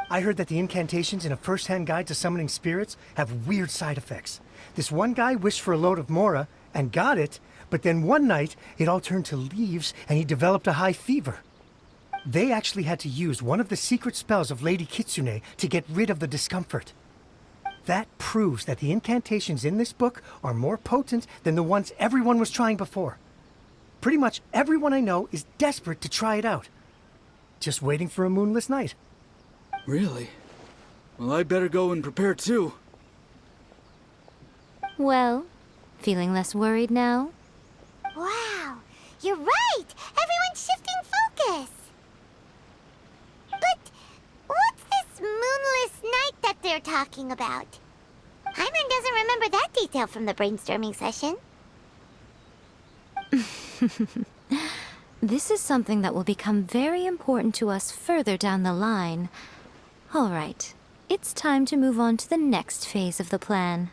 I heard that the incantations in a first-hand guide to summoning spirits have weird side effects. This one guy wished for a load of Mora and got it, but then one night it all turned to leaves and he developed a high fever. They actually had to use one of the secret spells of Lady Kitsune to get rid of the discomfort. That proves that the incantations in this book are more potent than the ones everyone was trying before. Pretty much everyone I know is desperate to try it out. Just waiting for a moonless night. Really? Well, I'd better go and prepare too. Well, feeling less worried now? Wow, you're right! Everyone's shifting focus! But what's this moonless night that they're talking about? Paimon doesn't remember that detail from the brainstorming session. This is something that will become very important to us further down the line. All right, it's time to move on to the next phase of the plan.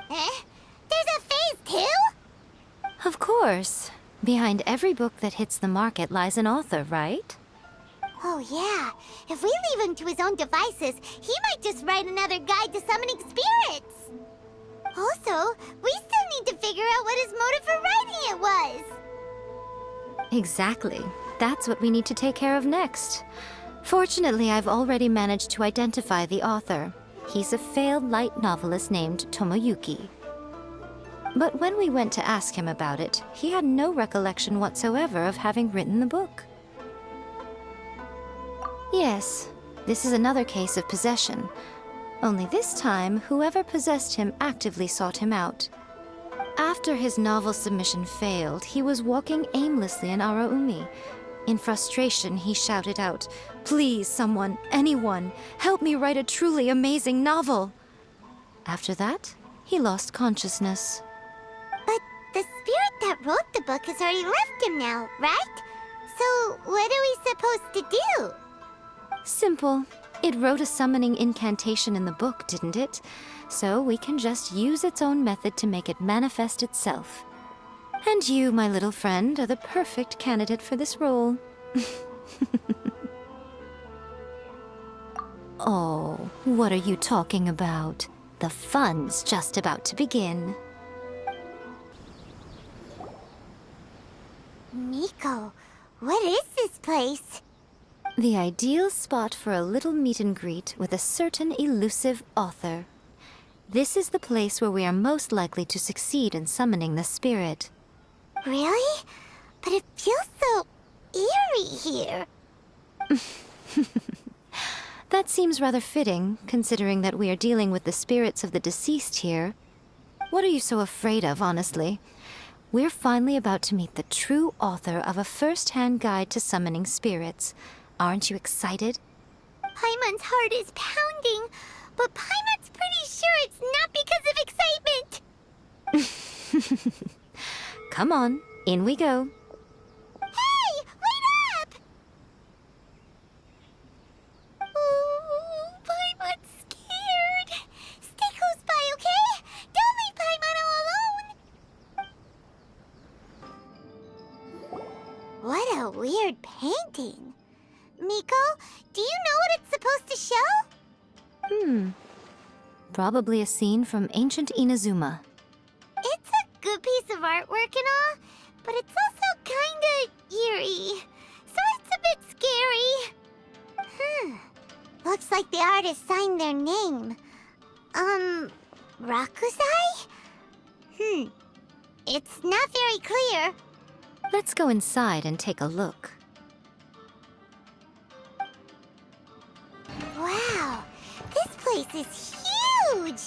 Eh? There's a phase 2? Of course. Behind every book that hits the market lies an author, right? Oh yeah, if we leave him to his own devices, he might just write another guide to summoning spirits. Also, we still need to figure out what his motive for writing it was. Exactly. That's what we need to take care of next. Fortunately, I've already managed to identify the author. He's a failed light novelist named Tomoyuki. But when we went to ask him about it, he had no recollection whatsoever of having written the book. Yes, this is another case of possession. Only this time, whoever possessed him actively sought him out. After his novel submission failed, he was walking aimlessly in Araumi. In frustration, he shouted out, "Please, someone, anyone, help me write a truly amazing novel!" After that, he lost consciousness. But the spirit that wrote the book has already left him now, right? So what are we supposed to do? Simple. It wrote a summoning incantation in the book, didn't it? So we can just use its own method to make it manifest itself. And you, my little friend, are the perfect candidate for this role. Oh, what are you talking about? The fun's just about to begin. Miko, what is this place? The ideal spot for a little meet and greet with a certain elusive author. This is the place where we are most likely to succeed in summoning the spirit. Really? But it feels so eerie here. That seems rather fitting, considering that we are dealing with the spirits of the deceased here. What are you so afraid of, honestly? We're finally about to meet the true author of a first-hand guide to summoning spirits. Aren't you excited? Paimon's heart is pounding, but Paimon's pretty sure it's not because of excitement. Come on, in we go. Hey, wait up! Ooh, Paimon's scared. Stay close by, okay? Don't leave Paimon all alone. What a weird painting. Miko, do you know what it's supposed to show? Probably a scene from ancient Inazuma. It's a good piece of artwork and all, but it's also kinda eerie. So it's a bit scary. Looks like the artist signed their name. Rakusai? It's not very clear. Let's go inside and take a look. Wow, this place is huge!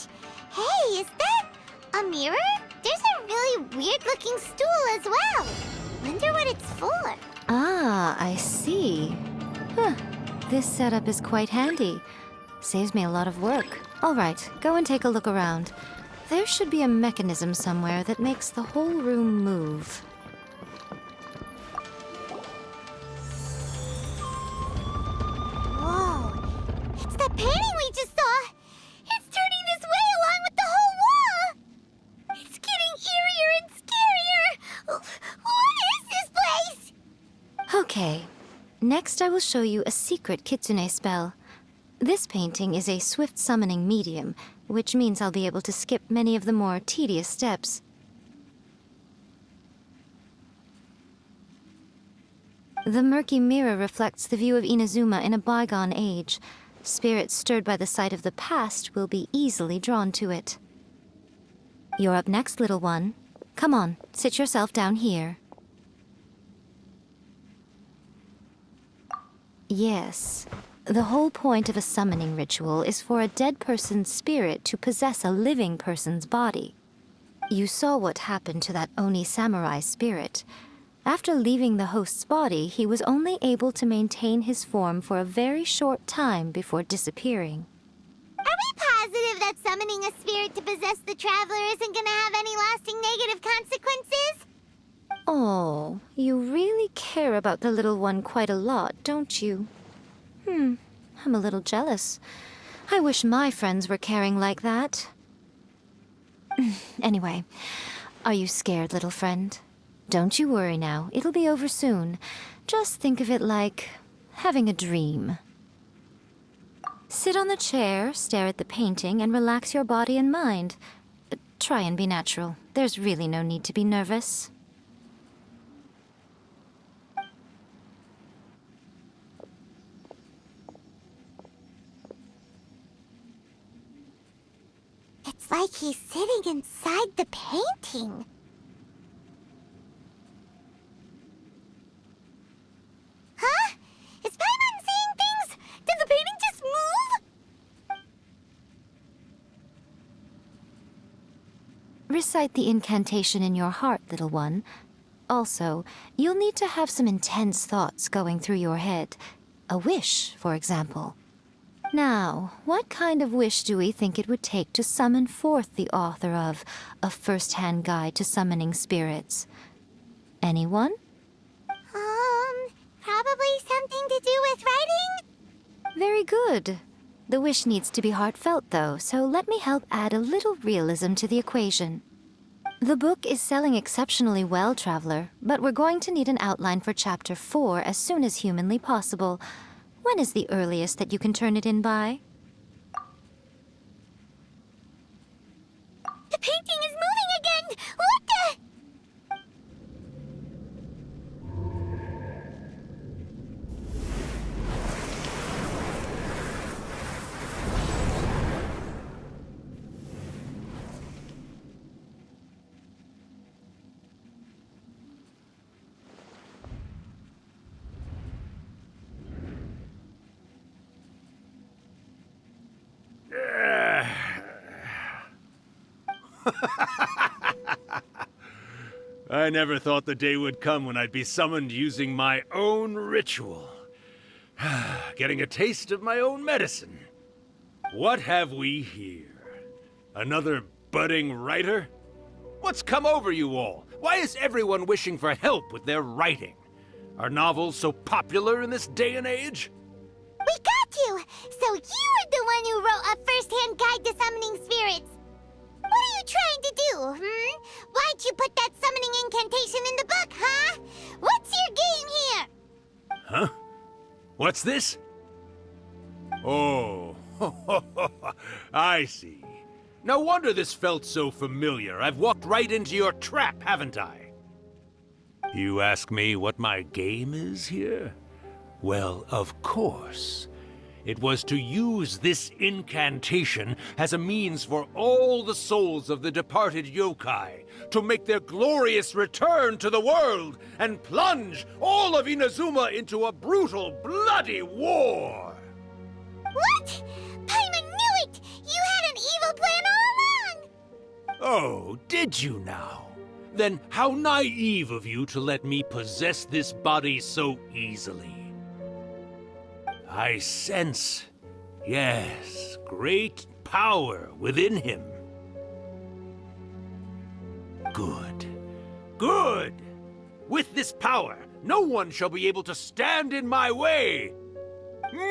Hey, is that a mirror? There's a really weird-looking stool as well. Wonder what it's for. Ah, I see. This setup is quite handy. Saves me a lot of work. All right, go and take a look around. There should be a mechanism somewhere that makes the whole room move. Whoa! It's that painting we just saw! It's turning this way along with the whole wall! It's getting eerier and scarier! What is this place? Okay, next I will show you a secret kitsune spell. This painting is a swift summoning medium, which means I'll be able to skip many of the more tedious steps. The murky mirror reflects the view of Inazuma in a bygone age. Spirits stirred by the sight of the past will be easily drawn to it. You're up next, little one. Come on, sit yourself down here. Yes. The whole point of a summoning ritual is for a dead person's spirit to possess a living person's body. You saw what happened to that Oni samurai spirit. After leaving the host's body, he was only able to maintain his form for a very short time before disappearing. Are we positive that summoning a spirit to possess the traveler isn't gonna have any lasting negative consequences? Oh, you really care about the little one quite a lot, don't you? I'm a little jealous. I wish my friends were caring like that. Anyway, are you scared, little friend? Don't you worry now, it'll be over soon. Just think of it like having a dream. Sit on the chair, stare at the painting, and relax your body and mind. Try and be natural. There's really no need to be nervous. It's like he's sitting inside the painting. Huh? Is Paimon seeing things? Did the painting just move? Recite the incantation in your heart, little one. Also, you'll need to have some intense thoughts going through your head. A wish, for example. Now, what kind of wish do we think it would take to summon forth the author of A First-Hand Guide to Summoning Spirits? Anyone? Probably something to do with writing? Very good. The wish needs to be heartfelt, though, so let me help add a little realism to the equation. The book is selling exceptionally well, Traveler, but we're going to need an outline for Chapter 4 as soon as humanly possible. When is the earliest that you can turn it in by? The painting is moving again! What the... I never thought the day would come when I'd be summoned using my own ritual. Getting a taste of my own medicine. What have we here? Another budding writer? What's come over you all? Why is everyone wishing for help with their writing? Are novels so popular in this day and age? We got you! So you are the one who wrote A First-Hand Guide to Summoning Spirits. What are you trying to do, Why'd you put that summoning incantation in the book, huh? What's your game here? Huh? What's this? Oh, I see. No wonder this felt so familiar. I've walked right into your trap, haven't I? You ask me what my game is here? Well, of course. It was to use this incantation as a means for all the souls of the departed yokai to make their glorious return to the world and plunge all of Inazuma into a brutal, bloody war! What? Paimon knew it! You had an evil plan all along! Oh, did you now? Then how naive of you to let me possess this body so easily. I sense, yes, great power within him. Good. Good! With this power, no one shall be able to stand in my way! Wake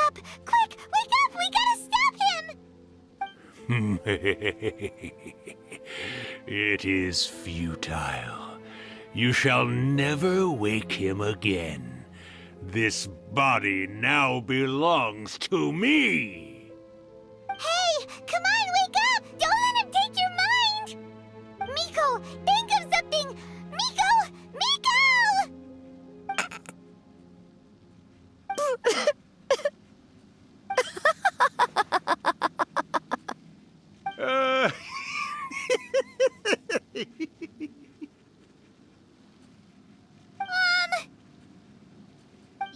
up! Quick! Wake up! We gotta stop him! It is futile. You shall never wake him again. This body now belongs to me! Hey! Come on, wake up! Don't let him take your mind! Miko, think of something! Miko! Miko!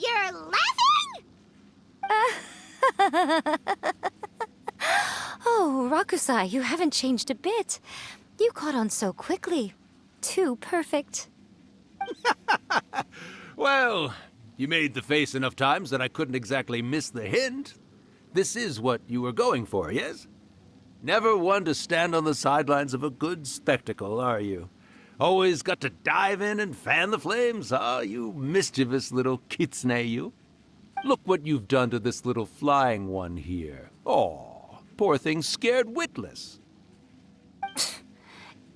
You're laughing? Oh, Rakusai, you haven't changed a bit. You caught on so quickly. Too perfect. Well, you made the face enough times that I couldn't exactly miss the hint. This is what you were going for, yes? Never one to stand on the sidelines of a good spectacle, are you? Always got to dive in and fan the flames, huh? You mischievous little kitsune, you. Look what you've done to this little flying one here. Oh, poor thing scared witless.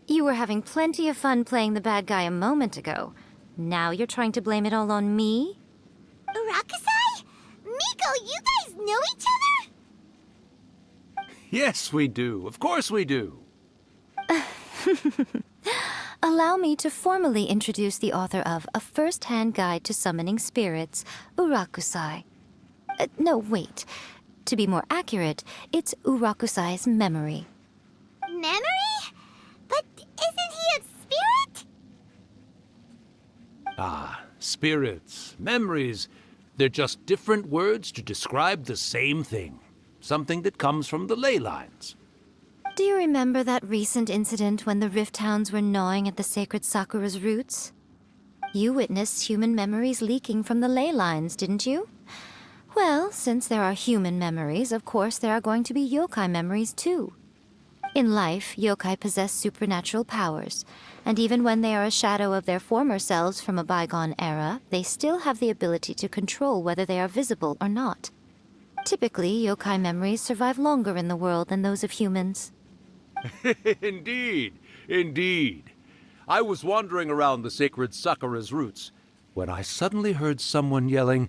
You were having plenty of fun playing the bad guy a moment ago. Now you're trying to blame it all on me? Rakusai? Miko, you guys know each other? Yes, we do. Of course we do. Allow me to formally introduce the author of A First-Hand Guide to Summoning Spirits, Urakusai. No, wait. To be more accurate, it's Urakusai's memory. Memory? But isn't he a spirit? Ah, spirits, memories. They're just different words to describe the same thing. Something that comes from the ley lines. Do you remember that recent incident when the Rift Hounds were gnawing at the sacred Sakura's roots? You witnessed human memories leaking from the ley lines, didn't you? Well, since there are human memories, of course there are going to be yokai memories too. In life, yokai possess supernatural powers, and even when they are a shadow of their former selves from a bygone era, they still have the ability to control whether they are visible or not. Typically, yokai memories survive longer in the world than those of humans. Indeed, indeed. I was wandering around the sacred Sakura's roots when I suddenly heard someone yelling,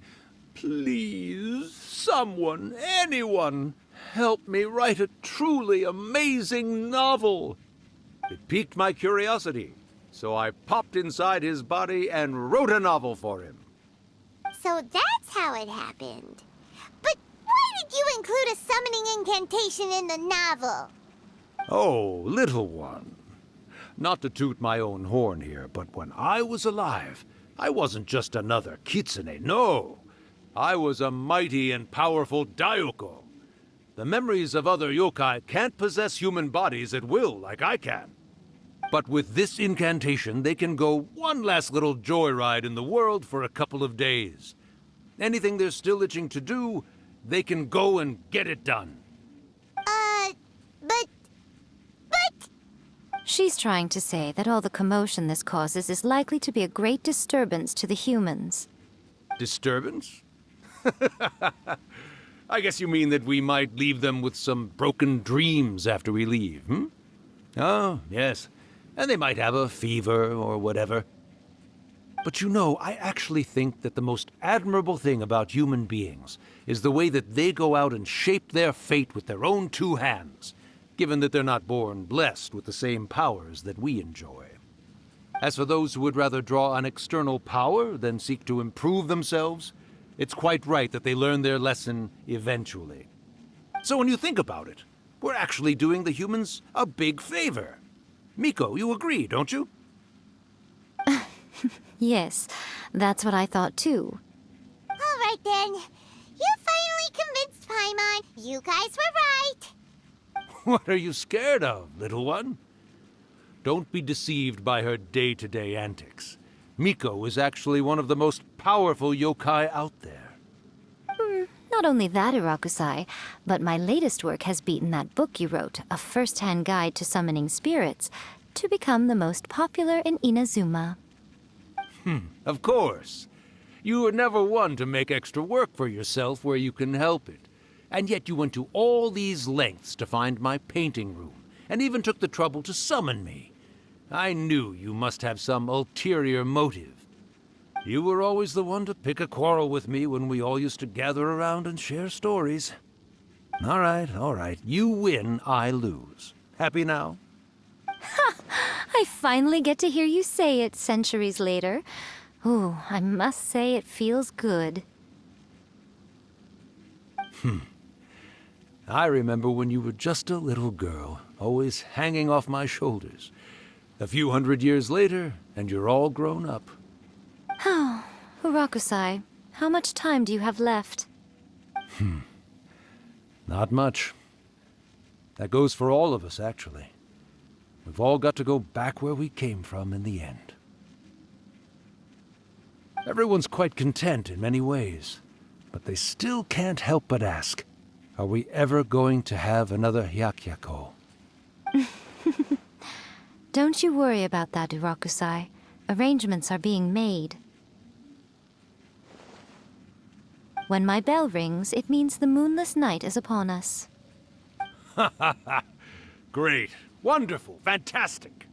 "Please, someone, anyone, help me write a truly amazing novel." It piqued my curiosity, so I popped inside his body and wrote a novel for him. So that's how it happened. But why did you include a summoning incantation in the novel? Oh, little one. Not to toot my own horn here, but when I was alive, I wasn't just another kitsune, no. I was a mighty and powerful daiyoko. The memories of other yokai can't possess human bodies at will like I can. But with this incantation, they can go one last little joyride in the world for a couple of days. Anything they're still itching to do, they can go and get it done. But... She's trying to say that all the commotion this causes is likely to be a great disturbance to the humans. Disturbance? I guess you mean that we might leave them with some broken dreams after we leave, hmm? Oh, yes. And they might have a fever or whatever. But you know, I actually think that the most admirable thing about human beings is the way that they go out and shape their fate with their own two hands, given that they're not born blessed with the same powers that we enjoy. As for those who would rather draw on external power than seek to improve themselves, it's quite right that they learn their lesson eventually. So when you think about it, we're actually doing the humans a big favor. Miko, you agree, don't you? Yes, that's what I thought too. All right then. You finally convinced Paimon. You guys were right. What are you scared of, little one? don't be deceived by her day-to-day antics. Miko is actually one of the most powerful yokai out there. Not only that, Irakusai, but my latest work has beaten that book you wrote, A First-Hand Guide to Summoning Spirits, to become the most popular in Inazuma. Of course. You were never one to make extra work for yourself where you can help it. And yet you went to all these lengths to find my painting room, and even took the trouble to summon me. I knew you must have some ulterior motive. You were always the one to pick a quarrel with me when we all used to gather around and share stories. All right. You win, I lose. Happy now? I finally get to hear you say it centuries later. Ooh, I must say it feels good. I remember when you were just a little girl, always hanging off my shoulders. A few hundred years later, and you're all grown up. Oh, Urakusai, how much time do you have left? Not much. That goes for all of us, actually. We've all got to go back where we came from in the end. Everyone's quite content in many ways, but they still can't help but ask, are we ever going to have another Hyakyako? Don't you worry about that, Urakusai. Arrangements are being made. When my bell rings, it means the moonless night is upon us. Great. Wonderful. Fantastic.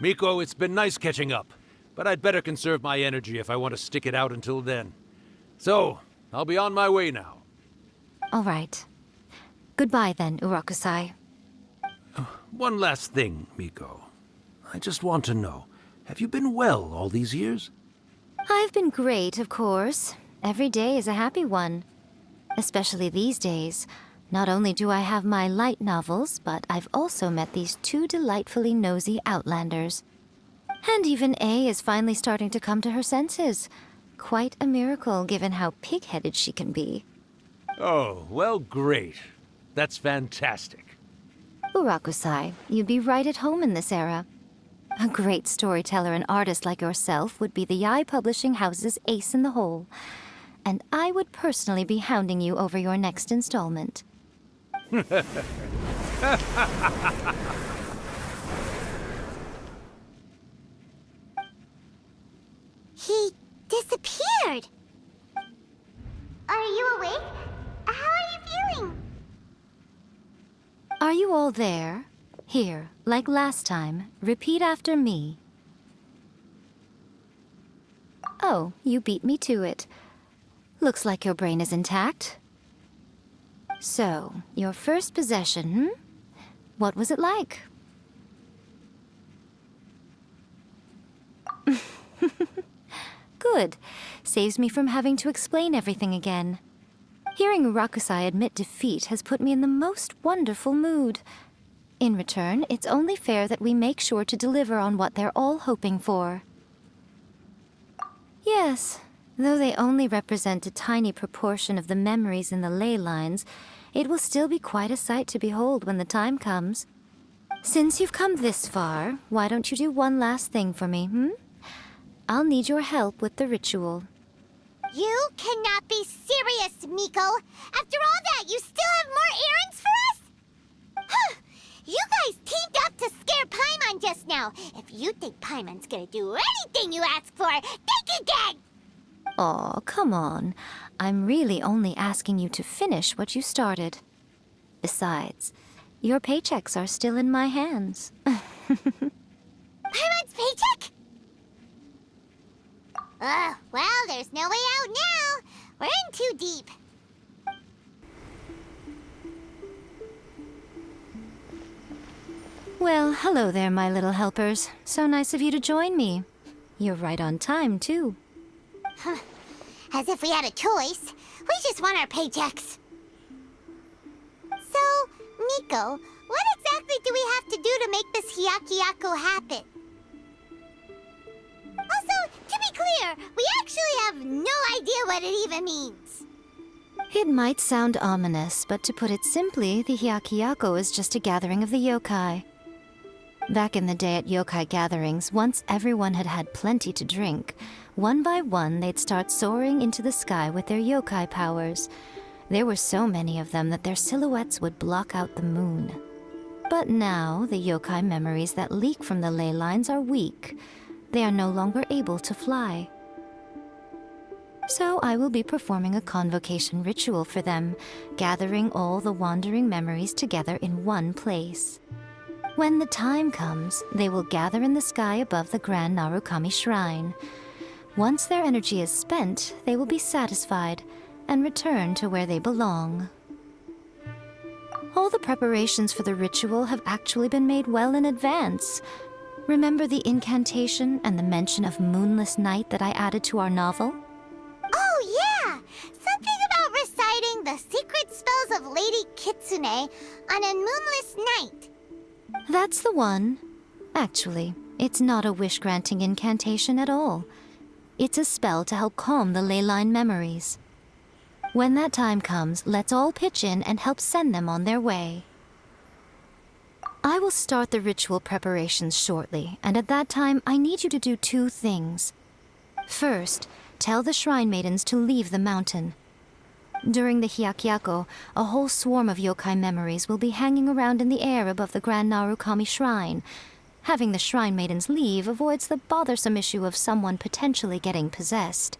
Miko, it's been nice catching up, but I'd better conserve my energy if I want to stick it out until then. So, I'll be on my way now. All right. Goodbye then, Urakusai. One last thing, Miko. I just want to know, have you been well all these years? I've been great, of course. Every day is a happy one. Especially these days. Not only do I have my light novels, but I've also met these two delightfully nosy outlanders. And even A is finally starting to come to her senses. Quite a miracle, given how pig-headed she can be. Oh, well, great. That's fantastic. Urakusai, you'd be right at home in this era. A great storyteller and artist like yourself would be the Yae Publishing House's ace in the hole. And I would personally be hounding you over your next installment. He disappeared. Are you awake? How are you feeling? Are you all there? Here, like last time, repeat after me. Oh, you beat me to it. Looks like your brain is intact. So, your first possession, What was it like? Good. Saves me from having to explain everything again. Hearing Urakusai admit defeat has put me in the most wonderful mood. In return, it's only fair that we make sure to deliver on what they're all hoping for. Yes, though they only represent a tiny proportion of the memories in the ley lines, it will still be quite a sight to behold when the time comes. Since you've come this far, why don't you do one last thing for me, I'll need your help with the ritual. You cannot be serious, Miko! After all that, you still have more errands for us? You guys teamed up to scare Paimon just now. If you think Paimon's gonna do anything you ask for, think again! Aw, come on. I'm really only asking you to finish what you started. Besides, your paychecks are still in my hands. Paimon's paycheck? Well, there's no way out now. We're in too deep. Well, hello there, my little helpers. So nice of you to join me. You're right on time, too. As if we had a choice. We just want our paychecks. So, Miko, what exactly do we have to do to make this Hyakyako happen? Also, to be clear, we actually have no idea what it even means. It might sound ominous, but to put it simply, the Hyakyako is just a gathering of the yokai. Back in the day at yokai gatherings, once everyone had had plenty to drink, one by one they'd start soaring into the sky with their yokai powers. There were so many of them that their silhouettes would block out the moon. But now, the yokai memories that leak from the ley lines are weak. They are no longer able to fly. So I will be performing a convocation ritual for them, gathering all the wandering memories together in one place. When the time comes, they will gather in the sky above the Grand Narukami Shrine. Once their energy is spent, they will be satisfied and return to where they belong. All the preparations for the ritual have actually been made well in advance. Remember the incantation and the mention of moonless night that I added to our novel? Oh, yeah! Something about reciting the secret spells of Lady Kitsune on a moonless night. That's the one. Actually, it's not a wish-granting incantation at all. It's a spell to help calm the ley line memories. When that time comes, let's all pitch in and help send them on their way. I will start the ritual preparations shortly, and at that time, I need you to do 2 things. First, tell the shrine maidens to leave the mountain. During the Hyakyako, a whole swarm of yokai memories will be hanging around in the air above the Grand Narukami Shrine. Having the shrine maidens leave avoids the bothersome issue of someone potentially getting possessed.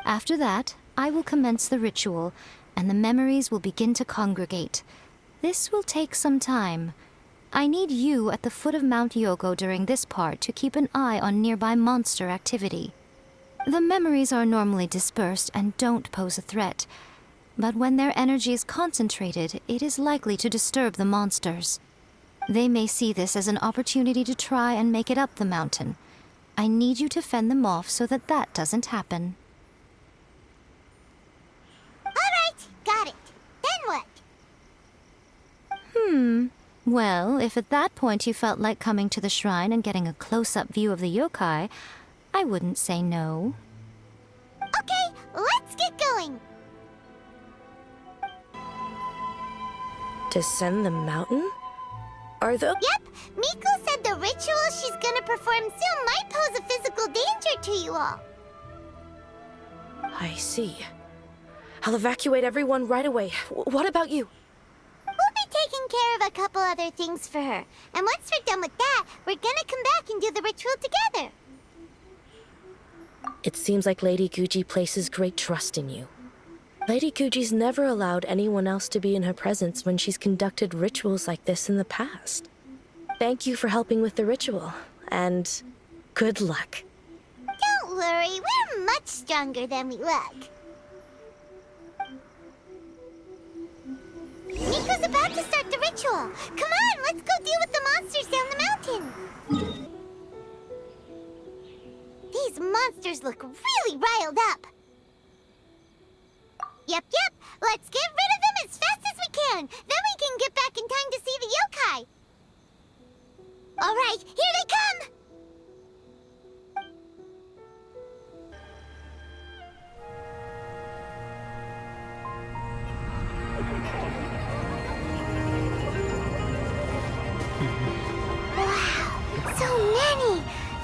After that, I will commence the ritual, and the memories will begin to congregate. This will take some time. I need you at the foot of Mount Yogo during this part to keep an eye on nearby monster activity. The memories are normally dispersed and don't pose a threat, but when their energy is concentrated, it is likely to disturb the monsters. They may see this as an opportunity to try and make it up the mountain. I need you to fend them off so that that doesn't happen. Alright, got it. Then what? Well, if at that point you felt like coming to the shrine and getting a close-up view of the yokai, I wouldn't say no. Okay, let's get going. Descend the mountain? Are the... Yep, Miko said the ritual she's gonna perform soon might pose a physical danger to you all. I see. I'll evacuate everyone right away. What about you? We'll be taking care of a couple other things for her. And once we're done with that, we're gonna come back and do the ritual together. It seems like Lady Guji places great trust in you. Lady Guji's never allowed anyone else to be in her presence when she's conducted rituals like this in the past. Thank you for helping with the ritual, and good luck. Don't worry, we're much stronger than we look. Miko's about to start the ritual. Come on, let's go deal with the monsters down the mountain. These monsters look really riled up. Yep, let's get rid of them as fast as we can. Then we can get back in time to see the yokai. All right, here they come. Wow, so many.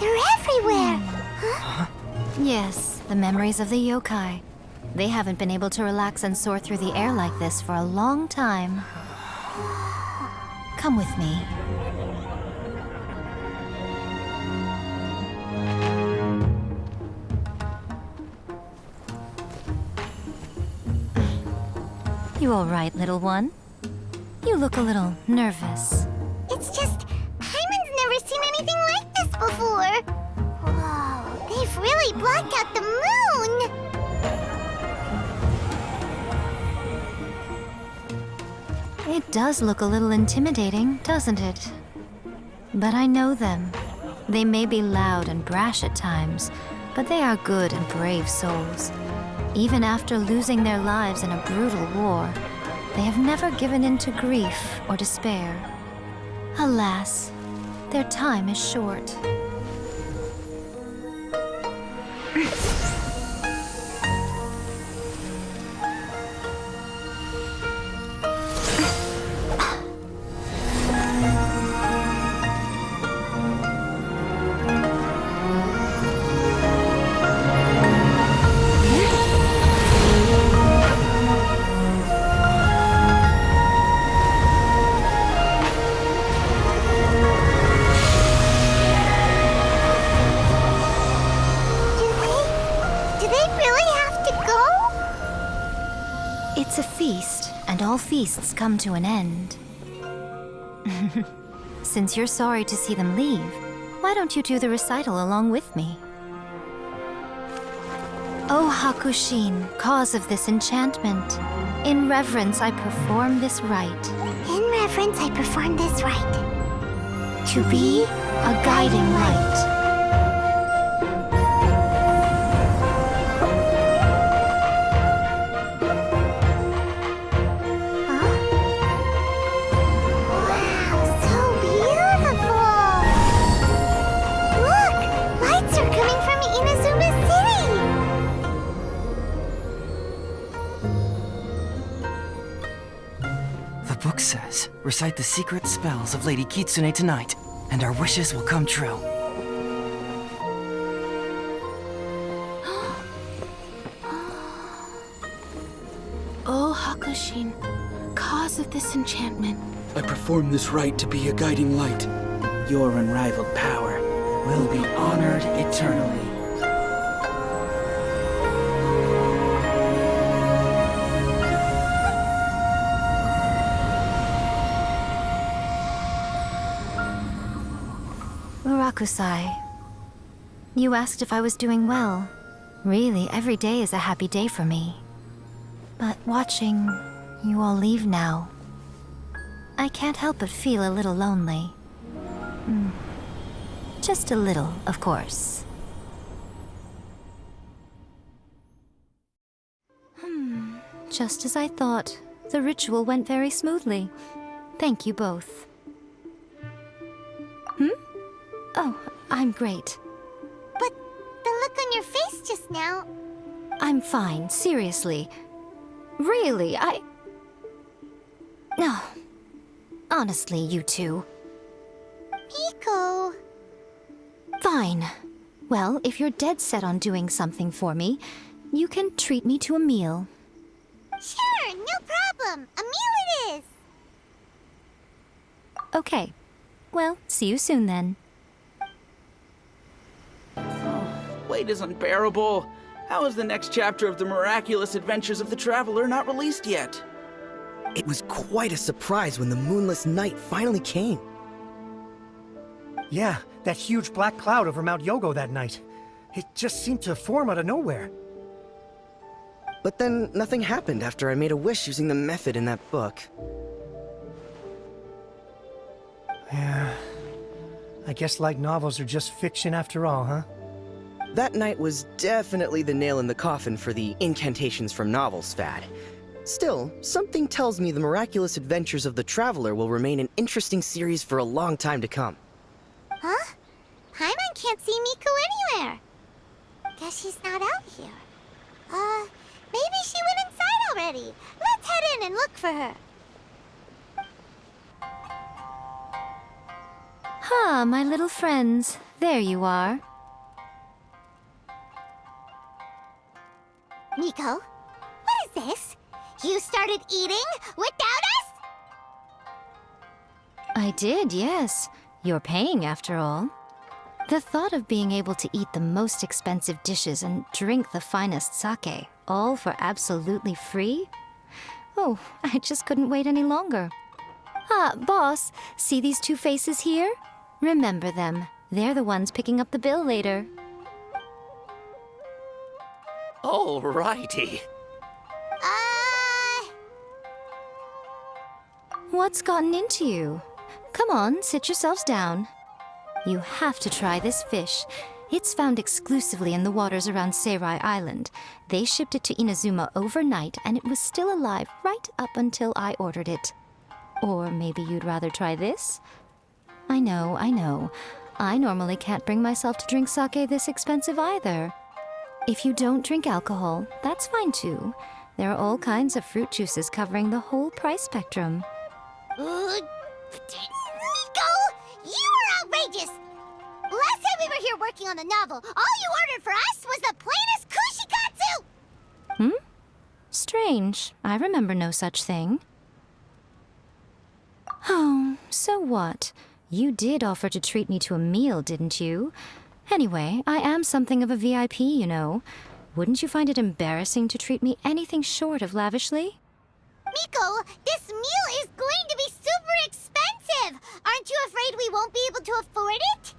They're everywhere. Huh? Yes, the memories of the yokai. They haven't been able to relax and soar through the air like this for a long time. Come with me. You all right, little one? You look a little nervous. It's just, Hyman's never seen anything like this before. Whoa, they've really blocked out the moon. It does look a little intimidating, doesn't it? But I know them. They may be loud and brash at times, but they are good and brave souls. Even after losing their lives in a brutal war, they have never given in to grief or despair. Alas, their time is short. It's a feast, and all feasts come to an end. Since you're sorry to see them leave, why don't you do the recital along with me? O Hakushin, cause of this enchantment, in reverence I perform this rite. In reverence, I perform this rite. To be a guiding light. The book says, recite the secret spells of Lady Kitsune tonight, and our wishes will come true. O Hakushin, cause of this enchantment. I perform this rite to be a guiding light. Your unrivaled power will be honored eternally. Urakusai, you asked if I was doing well. Really, every day is a happy day for me. But watching you all leave now, I can't help but feel a little lonely. Just a little, of course. Just as I thought, the ritual went very smoothly. Thank you both. Oh, I'm great. But the look on your face just now... I'm fine, seriously. Really, No. Honestly, you two. Miko... Fine. Well, if you're dead set on doing something for me, you can treat me to a meal. Sure, no problem. A meal it is. Okay. Well, see you soon then. Wait is unbearable. How is the next chapter of the miraculous adventures of the Traveler not released yet? It was quite a surprise when the moonless night finally came. Yeah, that huge black cloud over Mount Yogo that night. It just seemed to form out of nowhere. But then nothing happened after I made a wish using the method in that book. Yeah. I guess light novels are just fiction after all, huh? That night was definitely the nail in the coffin for the incantations from novels fad. Still, something tells me the miraculous adventures of the Traveler will remain an interesting series for a long time to come. Huh? Paimon can't see Miko anywhere. Guess she's not out here. Maybe she went inside already. Let's head in and look for her. Ah, my little friends. There you are. Miko, what is this? You started eating without us? I did, yes. You're paying, after all. The thought of being able to eat the most expensive dishes and drink the finest sake, all for absolutely free? Oh, I just couldn't wait any longer. Ah, boss, see these two faces here? Remember them. They're the ones picking up the bill later. Alrighty. What's gotten into you? Come on, sit yourselves down. You have to try this fish. It's found exclusively in the waters around Seirai Island. They shipped it to Inazuma overnight, and it was still alive right up until I ordered it. Or maybe you'd rather try this? I know. I normally can't bring myself to drink sake this expensive either. If you don't drink alcohol, that's fine too. There are all kinds of fruit juices covering the whole price spectrum. Miko, you are outrageous! Last time we were here working on the novel, all you ordered for us was the plainest kushikatsu! Strange. I remember no such thing. Oh, so what? You did offer to treat me to a meal, didn't you? Anyway, I am something of a VIP, you know. Wouldn't you find it embarrassing to treat me anything short of lavishly? Miko, this meal is going to be super expensive! Aren't you afraid we won't be able to afford it?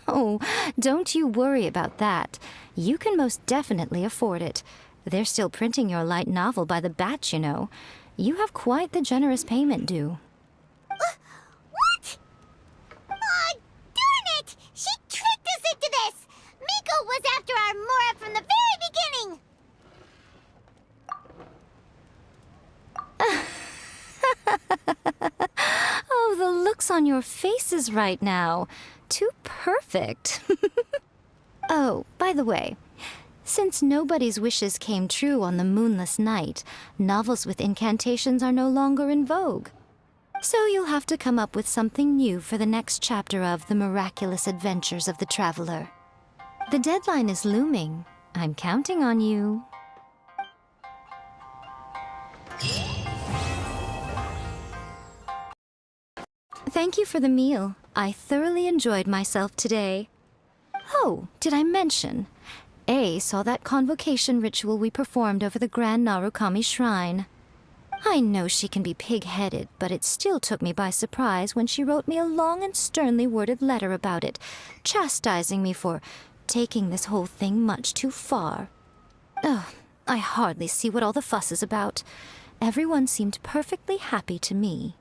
Oh, don't you worry about that. You can most definitely afford it. They're still printing your light novel by the batch, you know. You have quite the generous payment due. What? Aw, darn it! She tricked us into this! Miko was after our Mora from the very beginning! Oh, the looks on your faces right now. Too perfect. Oh, by the way, since nobody's wishes came true on the moonless night, novels with incantations are no longer in vogue. So you'll have to come up with something new for the next chapter of The Miraculous Adventures of the Traveler. The deadline is looming. I'm counting on you. Thank you for the meal. I thoroughly enjoyed myself today. Oh, did I mention? A saw that convocation ritual we performed over the Grand Narukami Shrine. I know she can be pig-headed, but it still took me by surprise when she wrote me a long and sternly worded letter about it, chastising me for taking this whole thing much too far. Ugh, I hardly see what all the fuss is about. Everyone seemed perfectly happy to me.